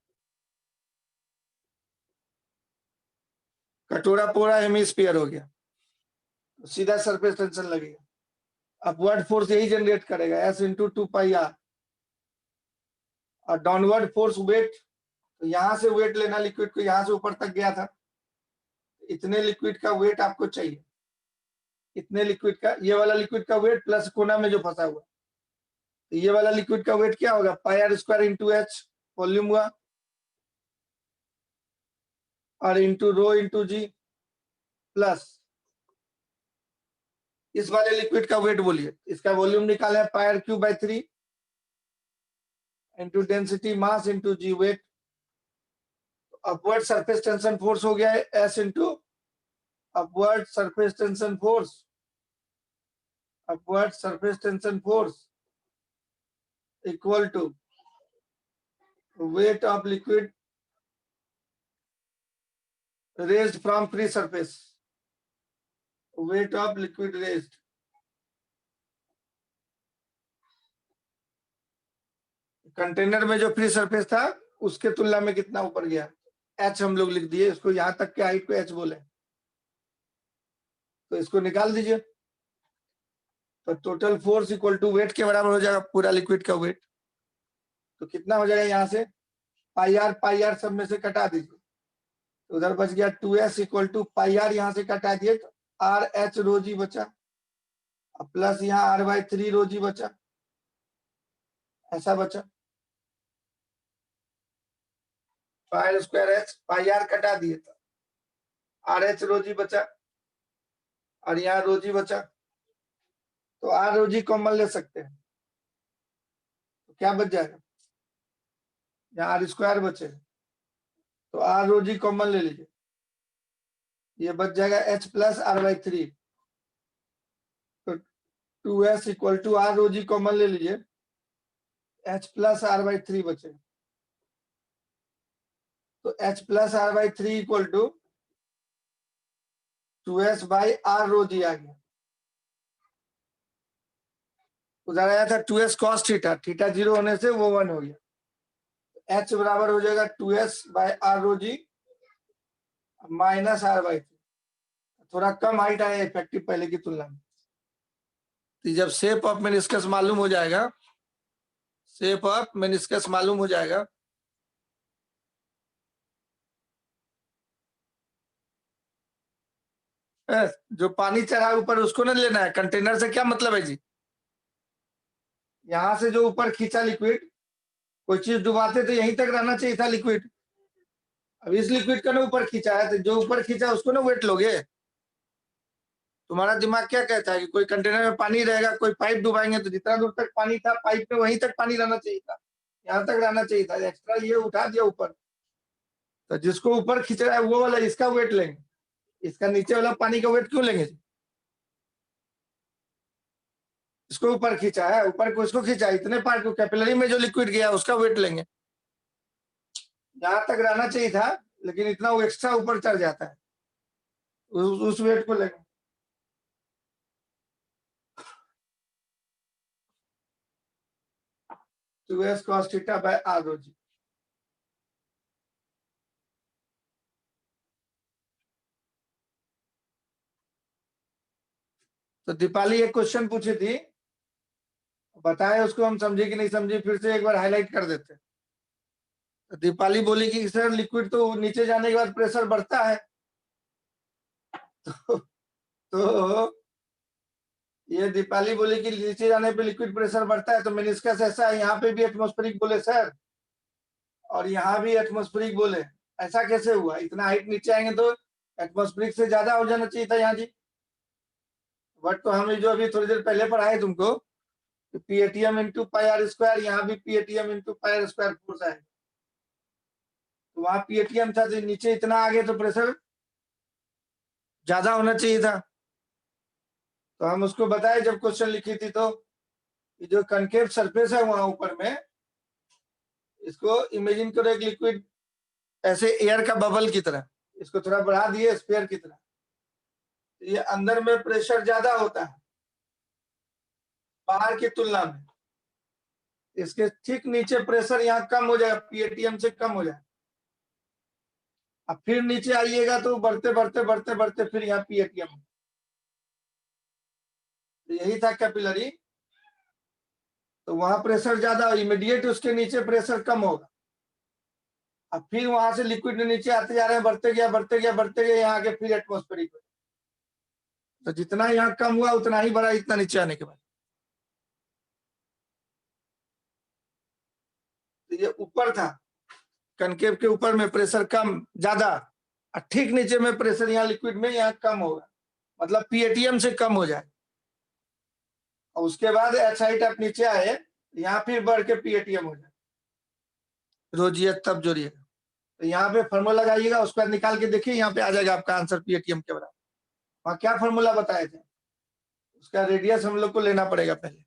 कटोरा पूरा हेमिस्फीयर हो गया, तो सीधा सरफेस टेंशन लगेगा। अपवर्ड फोर्स यही जनरेट करेगा, एस इंटू 2 पाई आर। और डाउनवर्ड फोर्स वेट, तो यहां से वेट लेना लिक्विड को, यहां से ऊपर तक गया था, इतने लिक्विड का वेट आपको चाहिए, इतने लिक्विड का, ये वाला लिक्विड का वेट प्लस कोना में जो फंसा हुआ, तो ये वाला लिक्विड का वेट क्या होगा, pi R square into H volume हुआ, और into rho into G, plus इस वाले लिक्विड का वेट बोलिए, इसका वॉल्यूम निकाले pi R cube by 3 into density mass into G weight. Upward surface tension force हो गया है S into upward surface tension force, upward surface tension force equal to weight of liquid raised from free surface, weight of liquid raised, container में जो free surface था उसके तुलना में कितना ऊपर गया, एच हम लोग लिख दिए, इसको यहां तक के हाइट को एच बोले, तो इसको निकाल दीजिए। तो total force equal to weight के बराबर हो जाएगा, पूरा लिक्विड का वेट। तो कितना हो जाएगा, यहाँ से पाई आर सब में से कटा दीजिए, तो उधर बच गया 2s equal to pi are, यहाँ से कटा दिए तो आर एच रो जी बचा, प्लस यहाँ आर बाई 3 रो जी बचा, ऐसा बचा। Pi square H pi R कटा दिए तो आर एच रोजी बचा, और यहाँ रोजी बचा, तो आर रोजी कॉमन ले सकते हैं, तो क्या बच जाएगा, यहाँ आर स्क्वायर बचे, तो आर रोजी कॉमन ले लीजिए, ये बच जाएगा एच प्लस आर बाई 3। तो 2s equal to R rho g common ले लीजिए, h प्लस आर बाई 3 बचे, तो h plus R by 3 equal to 2s by R rho G आ गया। उधर आया था 2s cos थीटा, थीटा 0 होने से वो 1 हो गया, h बराबर हो जाएगा 2s by R rho g minus R by 3, थोड़ा कम हाइट आया इफेक्टिव पहले की तुलना में। तो जब शेप ऑफ मेनिस्कस मालूम हो जाएगा, शेप ऑफ मेनिस्कस मालूम हो जाएगा, जो पानी चढ़ा ऊपर उसको ना लेना है, कंटेनर से क्या मतलब है जी? यहां से जो ऊपर खींचा लिक्विड, कोई चीज डुबाते तो यहीं तक रहना चाहिए था लिक्विड, अब इस लिक्विड का ना ऊपर खींचा है, तो जो ऊपर खींचा उसको ना वेट लोगे। तुम्हारा दिमाग क्या कहता है कि कोई कंटेनर में पानी रहेगा, कोई पाइप डुबाएंगे तो जितना दूर तक पानी था पाइप में वहीं तक पानी रहना चाहिए था, यहाँ तक रहना चाहिए था, एक्स्ट्रा ये उठा दिया ऊपर, तो जिसको ऊपर खींच रहा है वो वाला इसका वेट लेंगे, इसका नीचे वाला पानी का वेट क्यों लेंगे? इसको ऊपर खींचा है, ऊपर को इसको खींचा, इतने पार्ट को कैपिलरी में जो लिक्विड गया उसका वेट लेंगे, जहां तक रहना चाहिए था, लेकिन इतना वो एक्स्ट्रा ऊपर चढ़ जाता है, उस वेट को लेंगे। Two S cos theta by R rho G. तो दीपाली एक क्वेश्चन पूछी थी, बताए उसको हम समझे कि नहीं समझे, फिर से एक बार हाईलाइट कर देते। तो दीपाली बोली कि सर लिक्विड तो नीचे जाने के बाद प्रेशर बढ़ता है, तो ये दीपाली बोली कि नीचे जाने पे लिक्विड प्रेशर बढ़ता है, तो मेनिस्कस ऐसा है, यहाँ पे भी एटमॉस्फेरिक बोले सर, और यहाँ भी एटमॉस्फेरिक बोले, ऐसा कैसे हुआ? इतना हाइट नीचे आएंगे तो एटमॉस्फेरिक से ज्यादा हो जाना चाहिए था यहाँ जी। बट तो हम जो अभी थोड़ी देर पहले पढ़ाए तुमको, PATM into pi R square, यहाँ भी PATM into pi R square force आएगा, तो वहां पीएटीएम था, तो नीचे इतना आगे तो प्रेशर ज्यादा होना चाहिए था। तो हम उसको बताए जब क्वेश्चन लिखी थी, तो जो कनकेव सरफेस है वहां ऊपर में, इसको इमेजिन करो एक लिक्विड ऐसे एयर का बबल की तरह, इसको थोड़ा बढ़ा दिए स्फीयर की तरह, ये अंदर में प्रेशर ज्यादा होता है बाहर की तुलना में, इसके ठीक नीचे प्रेशर यहाँ कम हो जाएगा, पीएटीएम से कम हो जाएगा, अब फिर नीचे आइएगा तो बढ़ते बढ़ते बढ़ते बढ़ते फिर यहाँ पीएटीएम, तो यही था कैपिलरी, तो वहां प्रेशर ज्यादा, इमीडिएट उसके नीचे प्रेशर कम होगा, अब फिर वहां से लिक्विड नीचे आते जा रहे हैं, बढ़ते गया बढ़ते गया बढ़ते गया, यहाँ आके फिर एटमोस्फेरिक, तो जितना यहाँ कम हुआ उतना ही बढ़ा इतना नीचे आने के बाद। तो ये ऊपर था, कनकेव के ऊपर में प्रेशर कम ज्यादा, और ठीक नीचे में प्रेशर यहाँ लिक्विड में यहाँ कम होगा, मतलब पीएटीएम से कम हो जाए, और उसके बाद एच हाइट आप नीचे आए, यहाँ फिर बढ़ के पीएटीएम हो जाए, रोजिए तब जोड़िएगा, तो यहाँ पे फॉर्मूला लगाइएगा, उसके बाद निकाल के देखिए, यहाँ पे आ जाएगा आपका आंसर पीएटीएम के बराबर। वहां क्या फॉर्मूला बताए थे, उसका रेडियस हम लोग को लेना पड़ेगा पहले,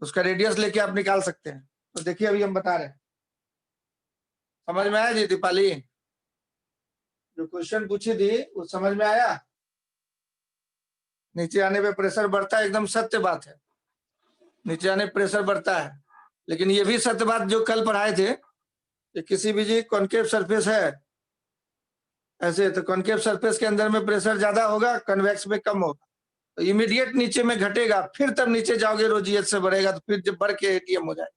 उसका रेडियस लेके आप निकाल सकते हैं, तो देखिए अभी हम बता रहे हैं, समझ में आया जी दीपाली? जो क्वेश्चन पूछी थी वो समझ में आया? नीचे आने पे प्रेशर बढ़ता है, एकदम सत्य बात है, नीचे आने पे प्रेशर बढ़ता है, लेकिन ये भी सत्य बात जो कल पढ़ाए थे कि किसी भी जी कॉनकेव सरफेस है ऐसे, तो कॉनकेव सरफेस के अंदर में प्रेशर ज्यादा होगा, कन्वेक्स में कम होगा, तो इमीडिएट नीचे में घटेगा, फिर तब नीचे जाओगे रोजियत से बढ़ेगा, तो फिर जब बढ़ के एटीएम हो जाएगा।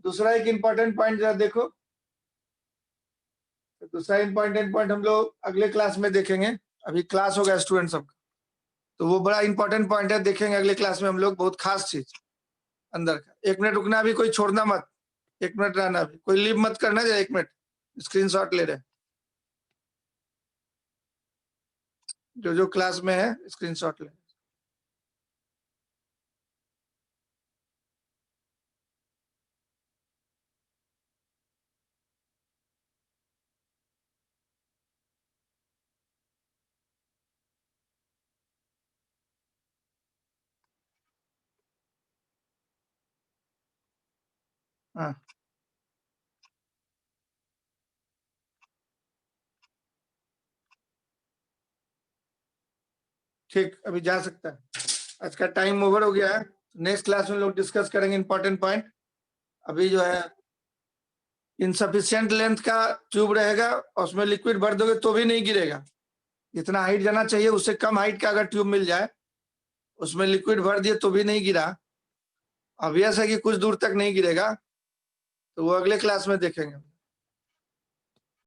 दूसरा एक इंपॉर्टेंट पॉइंट जरा देखो, तो दूसरा इंपॉर्टेंट पॉइंट हम लोग अगले क्लास में देखेंगे, अभी क्लास होगा स्टूडेंट सबका, तो वो बड़ा इंपॉर्टेंट पॉइंट है, देखेंगे अगले क्लास में हम लोग, बहुत खास चीज अंदर का। 1 मिनट रुकना, अभी कोई छोड़ना मत, 1 मिनट रहना, अभी कोई लीव मत करना, 1 मिनट स्क्रीनशॉट ले रहे, जो जो क्लास में है स्क्रीनशॉट ले। हाँ ठीक, अभी जा सकता है। आज का टाइम ओवर हो गया है। नेक्स्ट क्लास में लोग डिस्कस करेंगे इंपॉर्टेंट पॉइंट। अभी जो है इनसफिशियंट लेंथ का ट्यूब रहेगा और उसमें लिक्विड भर दोगे तो भी नहीं गिरेगा। जितना हाइट जाना चाहिए उससे कम हाइट का अगर ट्यूब मिल जाए, उसमें लिक्विड भर दिए तो भी नहीं गिरा, ऑब्वियस है कि कुछ दूर तक नहीं गिरेगा। तो वो अगले क्लास में देखेंगे।